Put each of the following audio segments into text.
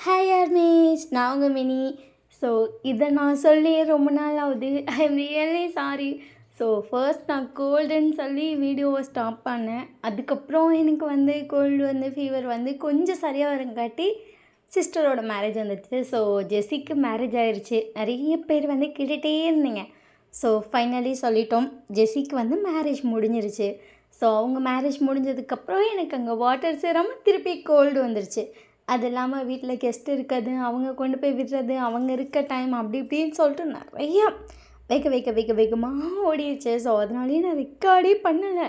Hi armies, நான் உங்கள் mini. So இதை நான் சொல்லி ரொம்ப நாள் ஆகுது. I am really sorry. So first நான் கோல்டுன்னு சொல்லி வீடியோவை ஸ்டாப் பண்ணேன். அதுக்கப்புறம் எனக்கு கோல்டு ஃபீவர் கொஞ்சம் சரியாக வரங்காட்டி சிஸ்டரோட மேரேஜ் வந்துச்சு. ஸோ ஜெஸிக்கு மேரேஜ் ஆயிடுச்சு. நிறைய பேர் கேட்டுகிட்டே இருந்தீங்க. ஸோ ஃபைனலி சொல்லிட்டோம், ஜெஸிக்கு மேரேஜ் முடிஞ்சிருச்சு. ஸோ அவங்க மேரேஜ் முடிஞ்சதுக்கப்புறம் எனக்கு அங்கே வாட்டர் சேராமல் திருப்பி கோல்டு வந்துருச்சு. அது இல்லாமல் வீட்டில் கெஸ்ட் இருக்காது, அவங்க கொண்டு போய் விடுறது, அவங்க இருக்க டைம் அப்படி இப்படின்னு சொல்லிட்டு நிறையா வேகமாக ஓடிடுச்சு. ஸோ அதனாலேயே நான் ரெக்கார்டே பண்ணலை.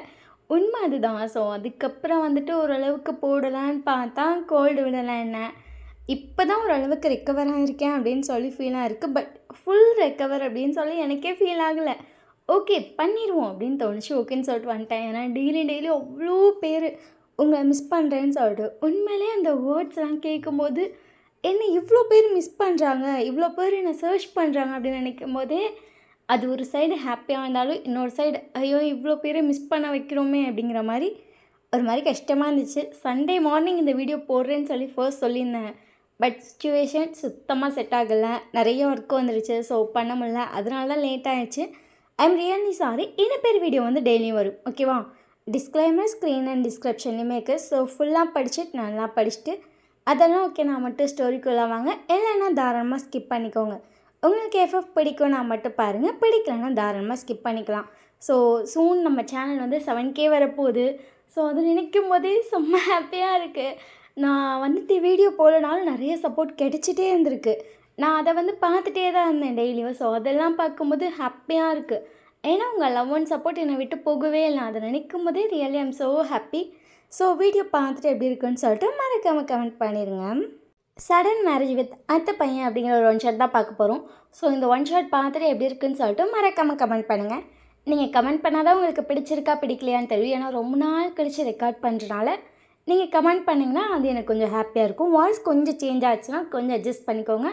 உண்மை அதுதான். ஸோ அதுக்கப்புறம் ஓரளவுக்கு போடலான்னு பார்த்தா கோல்டு விடலை என்ன. இப்போ தான் ஓரளவுக்கு ரெக்கவர் ஆகிருக்கேன் அப்படின்னு சொல்லி ஃபீலாக இருக்குது. பட் ஃபுல் ரெக்கவர் அப்படின்னு சொல்லி எனக்கே ஃபீல் ஆகலை. ஓகே பண்ணிடுவோம் அப்படின்னு தோணுச்சு. ஓகேன்னு சொல்லிட்டு வந்துட்டேன். ஏன்னா டெய்லி அவ்வளோ பேர் உங்களை மிஸ் பண்ணுறேன்னு சொல்லிட்டு உண்மையிலே அந்த வேர்ட்ஸ்லாம் கேட்கும்போது என்ன இவ்வளோ பேர் மிஸ் பண்ணுறாங்க, இவ்வளோ பேர் என்னை சர்ச் பண்ணுறாங்க அப்படின்னு நினைக்கும் போதே அது ஒரு சைடு ஹாப்பியாக இருந்தாலும் இன்னொரு சைடு ஐயோ இவ்வளோ பேரை மிஸ் பண்ண வைக்கிறோமே அப்படிங்கிற மாதிரி ஒரு மாதிரி கஷ்டமாக இருந்துச்சு. சண்டே மார்னிங் இந்த வீடியோ போடுறேன்னு சொல்லி ஃபர்ஸ்ட் சொல்லியிருந்தேன். பட் சுச்சுவேஷன் சுத்தமாக செட் ஆகலை, நிறைய ஒர்க் வந்துடுச்சு. ஸோ பண்ண முடியல, அதனால தான் லேட் ஆகிடுச்சு. I am really sorry. என்ன பேர் வீடியோ டெய்லியும் வரும், ஓகேவா? டிஸ்க்ளைமர் ஸ்க்ரீன் அண்ட் டிஸ்கிரிப்ஷன்லேயுமே இருக்குது. ஸோ ஃபுல்லாக படிச்சுட்டு நல்லா படிச்சுட்டு அதெல்லாம் ஓகே நான் மட்டும் ஸ்டோரிக்குள்ளே வாங்க, இல்லைன்னா தாராளமாக ஸ்கிப் பண்ணிக்கோங்க. உங்களுக்கு எஃப்எஃப் பிடிக்கும் நான் மட்டும் பாருங்கள், பிடிக்கலன்னா தாராளமாக ஸ்கிப் பண்ணிக்கலாம். ஸோ சூன் நம்ம சேனல் 7K வரப்போகுது. ஸோ அது நினைக்கும் போதே செம்ம ஹாப்பியாக இருக்குது. நான் வீடியோ போடனாலும் நிறைய சப்போர்ட் கிடைச்சிட்டே இருந்திருக்கு. நான் அதை பார்த்துட்டே தான் இருந்தேன் டெய்லியும். ஸோ அதெல்லாம் பார்க்கும்போது ஹாப்பியாக இருக்குது. ஏன்னா உங்கள் லவ் அண்ட் சப்போர்ட் என்னை விட்டு போகவே இல்லை. அதை நினைக்கும் போதே really I'm so happy. So video பார்த்துட்டு எப்படி இருக்குன்னு சொல்லிட்டு மறக்காமல் கமெண்ட் பண்ணிடுங்க. சடன் மேரேஜ் வித் அத்தை பையன் அப்படிங்கிற ஒரு ஒன் ஷாட் தான் பார்க்க போகிறோம். ஸோ இந்த ஒன் ஷாட் பார்த்துட்டு எப்படி இருக்குன்னு சொல்லிட்டு மறக்காமல் கமெண்ட் பண்ணுங்கள். நீங்கள் கமெண்ட் பண்ணால் தான் உங்களுக்கு பிடிச்சிருக்கா பிடிக்கலையான்னு தெரியும். ஏன்னா ரொம்ப நாள் கழித்து ரெக்கார்ட் பண்ணுறனால நீங்கள் கமெண்ட் பண்ணிங்கன்னா அது எனக்கு கொஞ்சம் ஹாப்பியாக இருக்கும். வாய்ஸ் கொஞ்சம் சேஞ்ச் ஆச்சுன்னா கொஞ்சம் அட்ஜஸ்ட் பண்ணிக்கோங்க.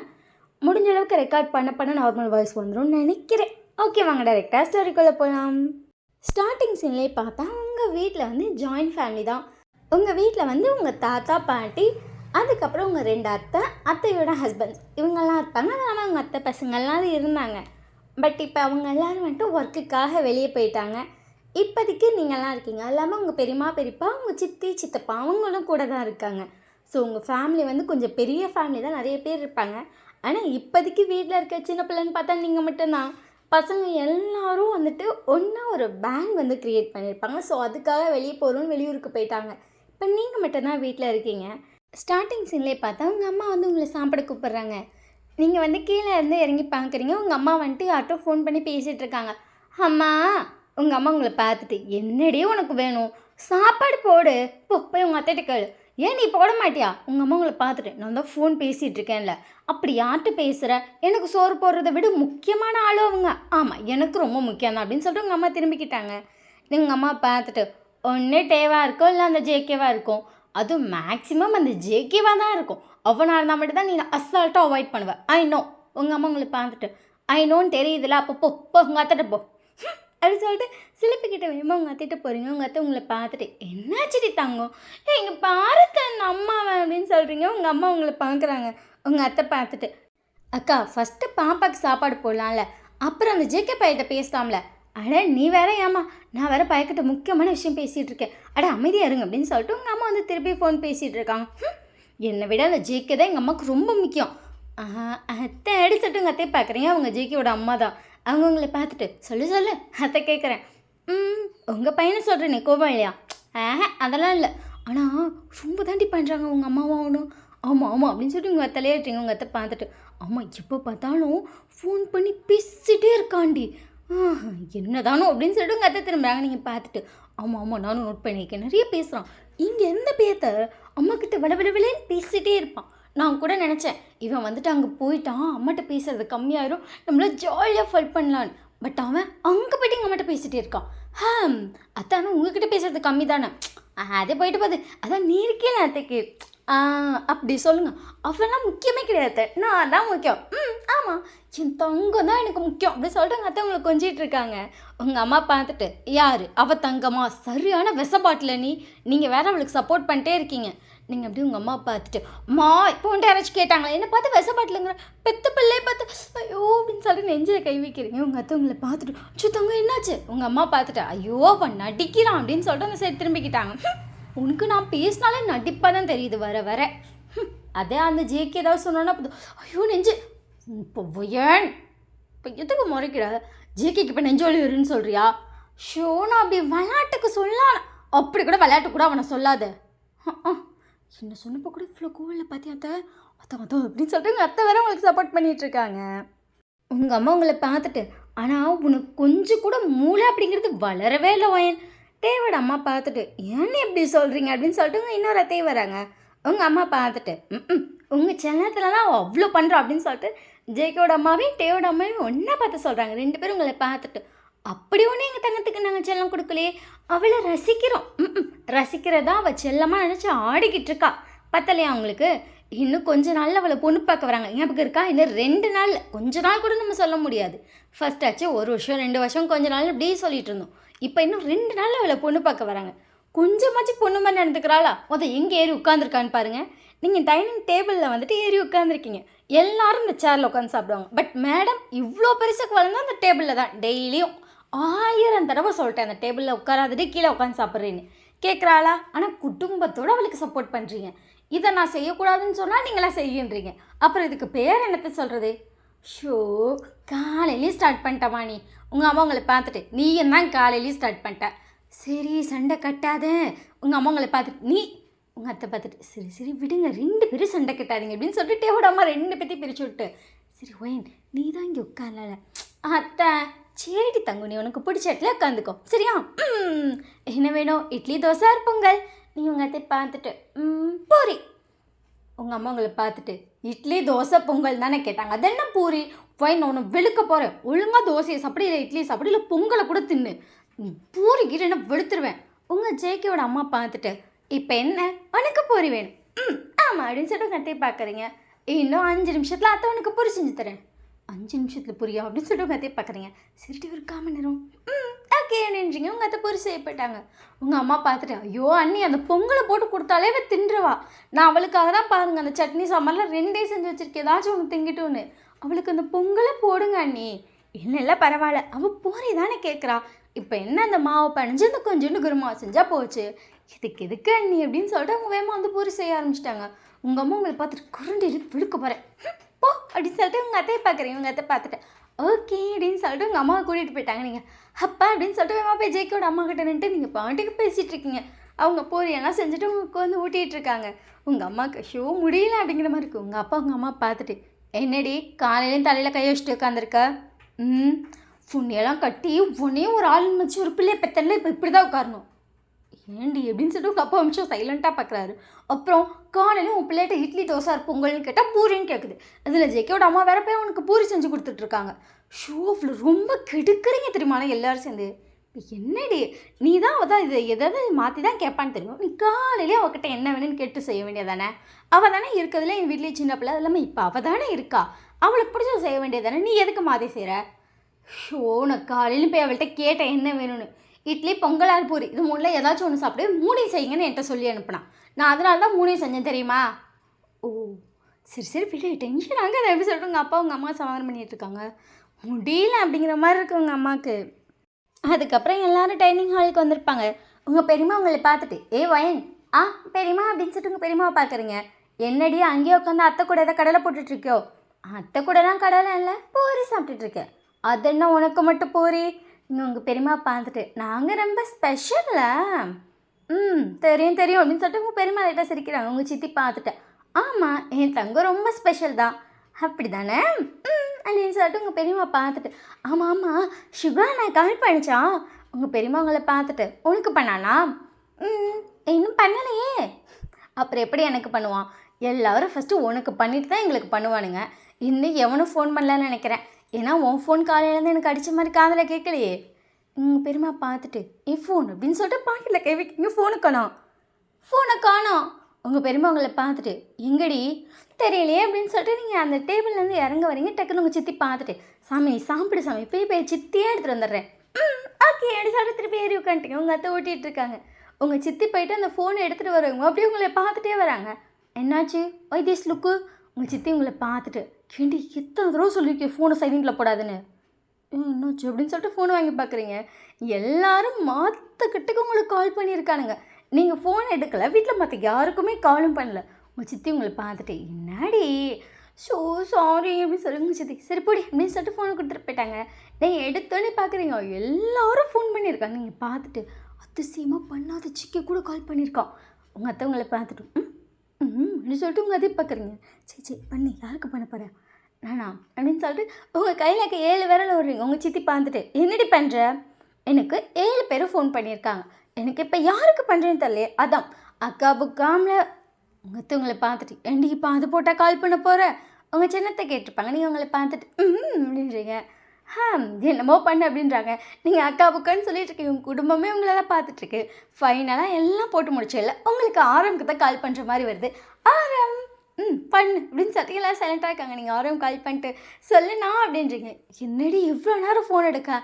முடிஞ்ச அளவுக்கு ரெக்கார்ட் பண்ண நார்மல் வாய்ஸ் வந்துடும் நினைக்கிறேன். ஓகே வாங்க டைரெக்டாக ஸ்டோரிக்குள்ளே போகலாம். ஸ்டார்டிங் சீன்லேயே பார்த்தா உங்கள் வீட்டில் ஜாயின்ட் ஃபேமிலி தான். உங்கள் வீட்டில் உங்கள் தாத்தா பாட்டி, அதுக்கப்புறம் உங்கள் 2 அத்தையோட ஹஸ்பண்ட்ஸ் இவங்கெல்லாம் இருப்பாங்க. அதனால் உங்கள் அத்தை பசங்கள்லாம் இருந்தாங்க. பட் இப்போ அவங்க எல்லோரும் ஒர்க்குக்காக வெளியே போயிட்டாங்க. இப்போதைக்கு நீங்கள்லாம் இருக்கீங்க. இல்லாமல் உங்கள் பெரியம்மா பெரியப்பா, உங்கள் சித்தி சித்தப்பா அவங்களும் கூட தான் இருக்காங்க. ஸோ உங்கள் ஃபேமிலி கொஞ்சம் பெரிய ஃபேமிலி தான், நிறைய பேர் இருப்பாங்க. ஆனால் இப்போதைக்கு வீட்டில் இருக்க சின்ன பிள்ளைன்னு பார்த்தா நீங்கள் மட்டும்தான். பசங்க எல்லோரும் ஒன்றா ஒரு பேங்க் க்ரியேட் பண்ணியிருப்பாங்க. ஸோ அதுக்காக வெளியே போகிறோன்னு வெளியூருக்கு போயிட்டாங்க. இப்போ நீங்கள் மட்டும்தான் வீட்டில் இருக்கீங்க. ஸ்டார்டிங் சீன்லேயே பார்த்தா உங்கள் அம்மா உங்களை சாப்பிட கூப்பிட்றாங்க. நீங்கள் கீழே இருந்து இறங்கி பார்க்குறீங்க. உங்கள் அம்மா யார்ட்டோ ஃபோன் பண்ணி பேசிகிட்டு இருக்காங்க. அம்மா, உங்கள் அம்மா உங்களை பார்த்துட்டு என்னடி உனக்கு வேணும், சாப்பாடு போடு, போய் உங்கள் அத்தைகிட்ட கேளு. ஏன் நீ போட மாட்டியா? உங்கள் அம்மா உங்களை பார்த்துட்டு நான் தான் ஃபோன் பேசிகிட்டு இருக்கேன்ல, அப்படி யார்கிட்ட பேசுகிற? எனக்கு சோறு போடுறத விட முக்கியமான ஆளும் அவங்க. ஆமாம், எனக்கு ரொம்ப முக்கியம் தான் அப்படின்னு சொல்லிட்டு உங்கள் அம்மா திரும்பிக்கிட்டாங்க. உங்கள் அம்மா பார்த்துட்டு ஒன்றே டேவாக இருக்கும், இல்லை அந்த ஜேகேவாக இருக்கும். அதுவும் மேக்ஸிமம் அந்த ஜேகேவாக தான் இருக்கும். அவனாக இருந்தால் மட்டும் தான் நீ அசால்ட்டாக அவாய்ட் பண்ணுவேன். I know. உங்கள் அம்மா உங்களை பார்த்துட்டு ஐ நோன்னு தெரியுதுல, அப்போ போ உங்கள் அத்தைட்ட போ அப்படின்னு சொல்லிட்டு சிலிப்பிக்கிட்ட வேணுமா உங்கள் அத்தைகிட்ட போகிறீங்க. உங்கள் அத்தை உங்களை பார்த்துட்டு என்னாச்சுடி தங்கம், இங்கே பாருக்க அந்த அம்மாவை அப்படின்னு சொல்கிறீங்க. உங்கள் அம்மா உங்களை பார்க்குறாங்க. உங்கள் அத்தை பார்த்துட்டு அக்கா ஃபஸ்ட்டு பாப்பாவுக்கு சாப்பாடு போடலாம்ல, அப்புறம் அந்த ஜேகே பையன்கிட்ட பேசலாம்ல. அட நீ வேற ஏமா, நான் வேற பையக்கிட்ட முக்கியமான விஷயம் பேசிகிட்டு இருக்கேன், அட அமைதியாக இருங்க அப்படின்னு சொல்லிட்டு உங்கள் அம்மா திருப்பி ஃபோன் பேசிகிட்டு இருக்காங்க. என்னை விட அந்த ஜேகே தான் எங்கள் அம்மாவுக்கு ரொம்ப முக்கியம். அத்தை அடிச்சுட்டு உங்கள் அத்தையை பார்க்குறீங்க. அவங்க ஜேகேவோட அம்மா தான். அவங்க உங்களை பார்த்துட்டு சொல்லு அத்தை கேட்குறேன். உங்கள் பையனை சொல்கிறேன், நீ கோபம் இல்லையா? அதெல்லாம் இல்லை, ஆனால் ரொம்ப தாண்டி பண்ணுறாங்க உங்கள் அம்மாவும் ஆகணும். ஆமாம் அப்படின்னு சொல்லிட்டு உங்கள் தலையாட்டுறீங்க. உங்கள் அத்தை பார்த்துட்டு ஆமாம் எப்போ பார்த்தாலும் ஃபோன் பண்ணி பேசிகிட்டே இருக்காண்டி, என்னதானோ அப்படின்னு சொல்லிட்டு உங்கள் அத்தை திரும்புகிறாங்க. நீங்கள் பார்த்துட்டு ஆமாம் நானும் நோட் பண்ணியிருக்கேன், நிறைய பேசுகிறான். இங்கே எந்த பேத்த அம்மாக்கிட்ட விளவிளவிலேன்னு பேசிகிட்டே இருப்பான். நான் கூட நினச்சேன் இவன் அங்கே போயிட்டான், அம்மாட்ட பேசுறது கம்மியாயிரும், நம்மள ஜாலியாக ஃபல் பண்ணலான்னு. பட் அவன் அங்கே போய்ட்டு எங்கள் அம்மாட்ட பேசிகிட்டே இருக்கான். அத்தானே உங்ககிட்ட பேசுறது கம்மி தானே, அதே போயிட்டு போகுது, அதான் நீ இருக்கேன் அத்தைக்கு அப்படி சொல்லுங்கள். அவெல்லாம் முக்கியமே கிடையாது, நான் தான் முக்கியம். ஆமாம் என் தங்கம் தான் எனக்கு முக்கியம் அப்படி சொல்லிட்டு எங்கள் அத்தை உங்களை கொஞ்சிட்டு இருக்காங்க. உங்கள் அம்மா பார்த்துட்டு யார் அவள் தங்கம்மா, சரியான விஷ பாட்டில் நீங்கள் வேற அவளுக்கு சப்போர்ட் பண்ணிட்டே இருக்கீங்க. நீங்கள் அப்படியே உங்கள் அம்மா பார்த்துட்டு அம்மா இப்போ வந்துட்டு யாராச்சும் கேட்டாங்களா என்ன பார்த்து விசப்பாட்டிலங்கிற பெத்த பிள்ளையை பார்த்து ஐயோ அப்படின்னு சொல்லிட்டு நெஞ்சில் கை வைக்கிறீங்க. உங்கள் அத்தை உங்களை பார்த்துட்டு அச்சோ தங்க என்னாச்சு? உங்கள் அம்மா பார்த்துட்டு ஐயோ அவன் நடிக்கிறான் அப்படின்னு சொல்லிட்டு அந்த சைடு திரும்பிக்கிட்டாங்க. உனக்கு நான் பேசினாலே நடிப்பாக தான் தெரியுது வர வர. அதே அந்த ஜேக்கு ஏதாவது சொன்னோன்னா ஐயோ நெஞ்சு இப்போ ஏன் இப்போ எதுக்கு முறைக்கிற? ஜேகேக்கு இப்போ நெஞ்சு வலி வருன்னு சொல்கிறியா? ஷோ நான் அப்படி விளையாட்டுக்கு சொல்லலாம். அப்படி கூட விளையாட்டு கூட அவனை சொல்லாத. என்ன சொன்னப்போ கூட இவ்வளோ கோவிலில் பார்த்தியா அத்தை அத்தை அத்தை அப்படின்னு சொல்லிட்டு உங்கள் அத்தை வேற உங்களுக்கு சப்போர்ட் பண்ணிகிட்ருக்காங்க. உங்கள் அம்மா உங்களை பார்த்துட்டு ஆனால் உனக்கு கொஞ்சம் கூட மூளை அப்படிங்கிறது வளரவே இல்லை வயன். தேவோட அம்மா பார்த்துட்டு ஏன்னு எப்படி சொல்கிறீங்க அப்படின்னு சொல்லிட்டு உங்கள் இன்னொரு அத்தையே வராங்க. உங்கள் அம்மா பார்த்துட்டு உங்கள் செல்லத்துலலாம் அவ்வளோ பண்ணுறோம் அப்படின்னு சொல்லிட்டு ஜேகேவோட அம்மாவையும் டேவோட அம்மாவையும் ஒன்றா பார்த்து சொல்கிறாங்க. 2 பேரும் உங்களை பார்த்துட்டு அப்படி ஒன்று எங்கள் தங்கத்துக்கு நாங்கள் செல்லம் கொடுக்கலையே, அவளை ரசிக்கிறோம். ரசிக்கிறதா அவள் செல்லமாக நினச்சி ஆடிக்கிட்டு இருக்கா. பத்தலையா அவங்களுக்கு? இன்னும் கொஞ்ச நாளில் அவளை பொண்ணு பார்க்க வராங்க. ஞாபகம் இருக்கா? இன்னும் 2 நாள், கொஞ்ச நாள் கூட நம்ம சொல்ல முடியாது. ஃபர்ஸ்ட் ஆச்சு 1 வருஷம் 2 வருஷம் கொஞ்ச நாள் இப்படியே சொல்லிட்டு இருந்தோம். இப்போ இன்னும் 2 நாளில் அவளை பொண்ணு பார்க்க வராங்க. கொஞ்சமாச்சு பொண்ணு மாதிரி நடந்துக்கிறாளா? எங்கே ஏறி உட்காந்துருக்கான்னு பாருங்கள். நீங்கள் டைனிங் டேபிளில் வந்துட்டு ஏறி உட்காந்துருக்கீங்க. எல்லாரும் இந்த சேரில் உட்காந்து சாப்பிடுவாங்க. பட் மேடம் இவ்வளோ பெருசுக்கு வளர்ந்தா அந்த டேபிளில் தான் டெய்லியும் 1000 தடவை சொல்லிட்டேன் அந்த டேபிளில் உட்காராதே கீழே உட்காந்து சாப்பிட்றேன்னு. கேட்குறாளா? ஆனால் குடும்பத்தோடு அவளுக்கு சப்போர்ட் பண்ணுறீங்க. இதை நான் செய்யக்கூடாதுன்னு சொன்னால் நீங்களாம் செய்யுன்றீங்க. அப்புறம் இதுக்கு பேர் என்னத்தை சொல்கிறது? ஷோ காலையிலேயே ஸ்டார்ட் பண்ணிட்டமா நீ. உங்கள் அம்மா உங்களை பார்த்துட்டு நீயும் தான் காலையிலேயே ஸ்டார்ட் பண்ணிட்ட. சரி சண்டை கட்டாத. உங்கள் அம்மா உங்களை பார்த்துட்டு நீ உங்கள் அத்தை பார்த்துட்டு சரி சரி விடுங்க 2 பேரும் சண்டை கட்டாதீங்க அப்படின்னு சொல்லிட்டு டேவோட அம்மா 2 பேர்த்தையும் பிரித்து விட்டு சரி ஒயன் நீ தான் இங்கே உட்காரல அத்தை சேடி தங்கு நீ உனக்கு பிடிச்ச இடத்துல உட்காந்துக்கோ சரியா? என்ன வேணும்? இட்லி தோசை பொங்கல். நீ உங்கள் அத்தை பார்த்துட்டு பூரி. உங்கள் அம்மா உங்களை பார்த்துட்டு இட்லி தோசை பொங்கல் தானே கேட்டாங்க. அது என்ன பூரி? ஒயன் நான் உன்னை வெளுக்க போகிறேன். ஒழுங்காக தோசையை சாப்பிடு, இல்லை இட்லி சாப்பிடு, இல்லை பொங்கலை கூட தின்னு. பூரி கீரை என்ன வெளுத்துருவேன். உங்கள் ஜேகேவோட அம்மா பார்த்துட்டு இப்போ என்ன உனக்கு பூரி வேணும்? ஆமாம் அப்படின்னு சொல்லிட்டு உங்கள் அத்தையை பார்க்குறீங்க. இன்னும் 5 நிமிஷத்தில் அத்தை உனக்கு பூரி செஞ்சு தரேன். 5 நிமிஷத்தில் புரியா அப்படின்னு சொல்லிட்டு உங்கள் அத்தையை பார்க்குறீங்க. சரிட்டு ஒரு 1/4 மணி நேரம் ஓகே நின்றீங்க. உங்கள் அத்தை பொரி செய்யப்பட்டாங்க. உங்கள் அம்மா பார்த்துட்டு ஐயோ அண்ணி அந்த பொங்கலை போட்டு கொடுத்தாலே அவள் தின்றுவா. நான் அவளுக்காக தான் பாருங்கள் அந்த சட்னி சாம்பார்லாம் 2 செஞ்சு வச்சுருக்கேன், ஏதாச்சும் ஒன்று திங்கிட்டோன்னு. அவளுக்கு அந்த பொங்கலை போடுங்க அண்ணி. இல்லை பரவாயில்ல, அவள் பூரி தானே கேட்குறா. இப்போ என்ன அந்த மாவை பணிஞ்சு அந்த கொஞ்சோண்டு குருமா செஞ்சால் போச்சு. எதுக்கு அண்ணி அப்படின்னு சொல்லிட்டு அவங்க வேகமாக வந்து பூரி செய்ய ஆரம்பிச்சிட்டாங்க. உங்கள் அம்மா உங்களை பார்த்துட்டு குருண்டு விழுக்க போகிறேன் போ அப்படின்னு சொல்லிட்டு உங்கள் அத்தையை பார்க்குறீங்க. உங்கள் அத்தை பார்த்துட்டு ஓகே அப்படின்னு சொல்லிட்டு உங்கள் அம்மாவை கூட்டிகிட்டு போயிட்டாங்க. நீங்கள் அப்பா அப்படின்னு சொல்லிட்டு வேகமாக போய் ஜேகேவோட அம்மா கிட்ட நின்றுட்டு நீங்கள் பாட்டுக்கு பேசிகிட்டு இருக்கீங்க. அவங்க பூரியெல்லாம் செஞ்சுட்டு உங்களுக்கு வந்து ஊட்டிகிட்டு இருக்காங்க. உங்கள் அம்மாவுக்கு ஷோ முடியல அப்படிங்கிற மாதிரி இருக்குது. உங்கள் அப்பா உங்கள் அம்மா பார்த்துட்டு என்னடி காலையிலேயும் தலையில் கை வச்சுட்டு உட்காந்துருக்க? புண்ணியெல்லாம் கட்டி உன்னையும் ஒரு ஆள் வச்சு ஒரு பிள்ளையை பெத்தல இப்போ இப்படி தான் உட்காரணும் ஏண்டி அப்படின்னு சொல்லிட்டு உங்கள் அப்பா நிமிஷம் சைலண்ட்டாக பார்க்குறாரு. அப்புறம் காலையிலும் உன் பிள்ளைகிட்ட இட்லி தோசை பொங்கல்னு கேட்டால் பூரின்னு கேட்குது. அதில் ஜேகேவோட அம்மா வேற போய் அவனுக்கு பூரி செஞ்சு கொடுத்துட்ருக்காங்க. ஷோவில் ரொம்ப கெடுக்கிறீங்க தெரியுமாண்ணா எல்லோரும் சேர்ந்து. இப்போ என்னடி நீ தான் அவள் இதை எதாவது மாற்றி தான் கேட்பான்னு தெரியும். நீ காலையிலே அவகிட்ட என்ன வேணும்னு கேட்டு செய்ய வேண்டியதானே? அவள் தானே இருக்கிறதுல என் வீட்லேயே சின்ன பிள்ளை, அது இல்லாமல் இப்போ அவள் தானே இருக்கா, அவளுக்கு பிடிச்ச செய்ய வேண்டியதானே, நீ எதுக்கு மாற்றி செய்கிற? ஷோ நான் காலையிலும் போய் அவள்கிட்ட கேட்டேன் என்ன வேணும்னு. இட்லி பொங்கலால் பூரி இது 3ல் ஏதாச்சும் ஒன்று சாப்பிட்டு 3 செய்யுங்கன்னு என்கிட்ட சொல்லி அனுப்புனான். நான் அதனால தான் 3 செஞ்சேன் தெரியுமா? ஓ சரி விட டென்ஷன் ஆக அதை எப்படி சொல்லிட்டு உங்கள் அப்பா உங்கள் அம்மா சமாதானம் பண்ணிகிட்டு இருக்காங்க. முடியல அப்படிங்கிற மாதிரி இருக்குது உங்கள் அம்மாவுக்கு. அதுக்கப்புறம் எல்லோரும் டைனிங் ஹாலுக்கு வந்திருப்பாங்க. உங்கள் பெரியம்மா உங்களை பார்த்துட்டு வயன் பெரியம்மா அப்படின்னு சொல்லிட்டு உங்கள் பெரியம்மாவை பார்க்குறீங்க. என்னடி அங்கேயே உட்காந்து அத்தை கூட எதாவது கடலை போட்டுட்ருக்கியோ? அத்தை கூடலாம் கடலை இல்லை பூரி சாப்பிட்டுட்ருக்கேன். அது என்ன உனக்கு மட்டும் பூரி? நீங்கள் உங்கள் பெரியம்மா பார்த்துட்டு நாங்கள் ரொம்ப ஸ்பெஷல்ல தெரியும் அப்படின்னு சொல்லிட்டு உங்கள் பெரியம்மா லைட்டாக சிரிக்கிறாங்க. உங்கள் சித்தி பார்த்துட்டு ஆமாம் என் தங்கம் ரொம்ப ஸ்பெஷல் தான் அப்படி தானே அப்படின்னு சொல்லிட்டு உங்கள் பெரியம்மா பார்த்துட்டு ஆமாம் சுகா நான் கால் பண்ணிச்சா? உங்கள் பெரியம்மா உங்களை பார்த்துட்டு உனக்கு பண்ணானா? இன்னும் பண்ணலையே. அப்புறம் எப்படி எனக்கு பண்ணுவான்? எல்லோரும் ஃபஸ்ட்டு உனக்கு பண்ணிட்டு தான் எங்களுக்கு பண்ணுவானுங்க. இன்னும் எவனும் ஃபோன் பண்ணலான்னு நினைக்கிறேன். ஏன்னா உன் ஃபோன் காலையிலேருந்து எனக்கு அடித்த மாதிரி காதில் கேட்கலையே. உங்கள் பெரியம்மா பார்த்துட்டு என் ஃபோன் அப்படின்னு சொல்லிட்டு பாக்கெட்டில் கை வைக்கிங்க. ஃபோனை காணோம். உங்கள் பெரியம்மா உங்களை பார்த்துட்டு எங்கடி தெரியலையே அப்படின்னு சொல்லிட்டு நீங்கள் அந்த டேபிள்லேருந்து இறங்க வரீங்க. டக்குன்னு உங்கள் சித்தி பார்த்துட்டு சாமி நீ சாப்பிடு சாமி போய் சித்தியே எடுத்துகிட்டு வந்துடுறேன் ஓகே அப்படி சொல்லிட்டு திருப்பி ஏறி உட்காந்துட்டீங்க. உங்கள் அத்தை ஊட்டிகிட்டு இருக்காங்க. உங்கள் சித்தி போயிட்டு அந்த ஃபோனை எடுத்துகிட்டு வருவாங்க, அப்படியே உங்களை பார்த்துட்டே வராங்க. என்னாச்சு ஒய் திஸ் லுக்கு? உங்கள் சித்தி உங்களை பார்த்துட்டு, ஏண்டி எத்தனை தடவை சொல்லியிருக்கேன் ஃபோனை சைலண்டில் போடாதுன்னு, என்னாச்சு அப்படின்னு சொல்லிட்டு ஃபோனை வாங்கி பார்க்குறீங்க. எல்லாரும் மாற்றக்கிட்டுக்கு உங்களுக்கு கால் பண்ணியிருக்கானுங்க. நீங்கள் ஃபோன் எடுக்கலை, வீட்டில் மற்ற யாருக்குமே காலும் பண்ணல. உங்கள் சித்தி உங்களை பார்த்துட்டு, என்னடி ஸோ சாரி அப்படின்னு சொல்லி உங்கள் சித்தி சரி போடி அப்படின்னு சொல்லிட்டு ஃபோனை கொடுத்துட்டு போயிட்டாங்க. நீங்கள் எடுத்தோன்னே பார்க்குறீங்க எல்லாரும் ஃபோன் பண்ணியிருக்காங்க. நீங்கள் பார்த்துட்டு அதிசயமாக பண்ணாத சிக்கி கூட கால் பண்ணியிருக்கான். உங்கள் அத்தை உங்களை பார்த்துட்டு அப்படின்னு சொல்லிட்டு உங்கள் அதையும் பார்க்குறீங்க. சரி பண்ணி யாருக்கு பண்ண போகிறேன் நானா அப்படின்னு சொல்லிட்டு உங்கள் கையில் 7 விரல் விடுறீங்க. உங்கள் சித்தி பார்த்துட்டு என்னடி பண்ணுற? எனக்கு 7 பேரும் ஃபோன் பண்ணியிருக்காங்க, எனக்கு இப்போ யாருக்கு பண்ணுறேன்னு தெரியல, அதான் அக்கா புக்காமில். உங்கள் அத்தை உங்களை பார்த்துட்டு ஏண்டி இப்போ அது போட்டால் கால் பண்ண போகிற? உங்கள் சின்னத்தை கேட்டிருப்பாங்க. நீங்கள் உங்களை பார்த்துட்டு அப்படின்றீங்க. என்னமோ பண்ணு அப்படின்றாங்க. நீங்கள் அக்கா புக்கான்னு சொல்லிட்டு இருக்கீங்க. உங்கள் குடும்பமே உங்களை தான் பார்த்துட்ருக்கு. ஃபைனலாக எல்லாம் போட்டு முடிச்சிடல, உங்களுக்கு ஆரம்புக்கு தான் கால் பண்ணுற மாதிரி வருது. ஆரம் பண்ணு அப்படின்னு சொல்லிட்டு எல்லாம் சைலண்ட்டாக இருக்காங்க. நீங்கள் ஆரம் கால் பண்ணிட்டு சொல்லுண்ணா அப்படின்றீங்க. என்னடி இவ்வளோ நேரம் ஃபோன் எடுக்க?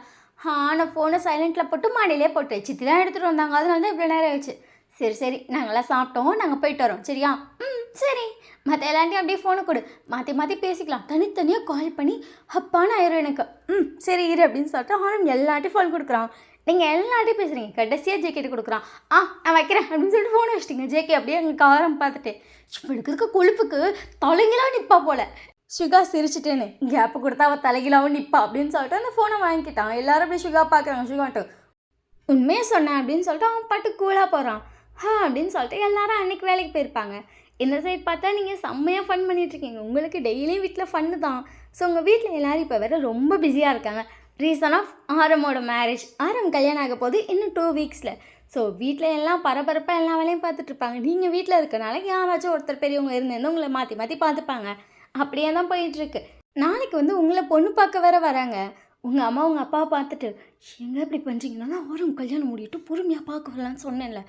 நான் ஃபோனை சைலண்ட்டில் போட்டு மாடியிலே போட்டு சித்தி தான் எடுத்துகிட்டு வந்தாங்க, அதனால தான் இவ்வளோ நேரம் ஆயிடுச்சு. சரி நாங்களாம் சாப்பிட்டோம், நாங்கள் போயிட்டு வரோம் சரியா? சரி மற்ற எல்லாத்தையும் அப்படியே ஃபோனை கொடு, மாற்றி மாற்றி பேசிக்கலாம், தனித்தனியாக கால் பண்ணி அப்பான்னு ஆயிரும் எனக்கு. சரி இரு அப்படின்னு சொல்லிட்டு ஆரம் எல்லாட்டையும் ஃபோன் கொடுக்குறான். நீங்கள் எல்லாட்டையும் பேசுகிறீங்க. கடைசியாக ஜேகேட்டு கொடுக்குறான். நான் வைக்கிறேன் அப்படின்னு சொல்லிட்டு ஃபோனை வச்சிட்டிங்க. ஜேகே அப்படியே எங்களுக்கு ஆரம் பார்த்துட்டு இவனுக்கு இருக்க கொழுப்புக்கு தலைகளாக நிற்பா போல. சுகா சிரிச்சிட்டேன்னு கேப்பு கொடுத்தா அவள் தலைகளாகவும் நிற்பா அப்படின்னு சொல்லிட்டு அந்த ஃபோனை வாங்கிக்கிட்டான். எல்லாரும் அப்படியே சுகா பார்க்குறாங்க. சுகான்ட்டு உண்மையாக சொன்னேன் அப்படின்னு சொல்லிட்டு அவன் பாட்டு கூலாக போகிறான். அப்படின்னு சொல்லிட்டு எல்லாரும் அன்றைக்கி வேலைக்கு போயிருப்பாங்க. இந்த சைட் பார்த்தா நீங்கள் செம்மையாக ஃபன் பண்ணிகிட்ருக்கீங்க. உங்களுக்கு டெய்லியும் வீட்டில் ஃபன்னு தான். ஸோ உங்கள் வீட்டில் எல்லோரும் இப்போ வேறு ரொம்ப பிஸியாக இருக்காங்க. ரீசன் ஆஃப் ஆரமோட மேரேஜ். ஆரம் கல்யாணம் ஆக போது இன்னும் 2 வீக்ஸில். ஸோ வீட்டில் எல்லாம் பரபரப்பாக எல்லா வேலையும் பார்த்துட்ருப்பாங்க. நீங்கள் வீட்டில் இருக்கனால யாராச்சும் ஒருத்தர் பெரியவங்க இருந்திருந்து உங்களை மாற்றி மாற்றி பார்த்துப்பாங்க. அப்படியே தான் போயிட்டுருக்கு. நாளைக்கு வந்து உங்களை பொண்ணு பார்க்க வேற வராங்க. உங்கள் அம்மா உங்கள் அப்பாவை பார்த்துட்டு எங்கே இப்படி பண்ணுறீங்கன்னா ஆரம் கல்யாணம் முடிட்டு பொறுமையாக பார்க்க வரலான்னு சொன்னேன்ல,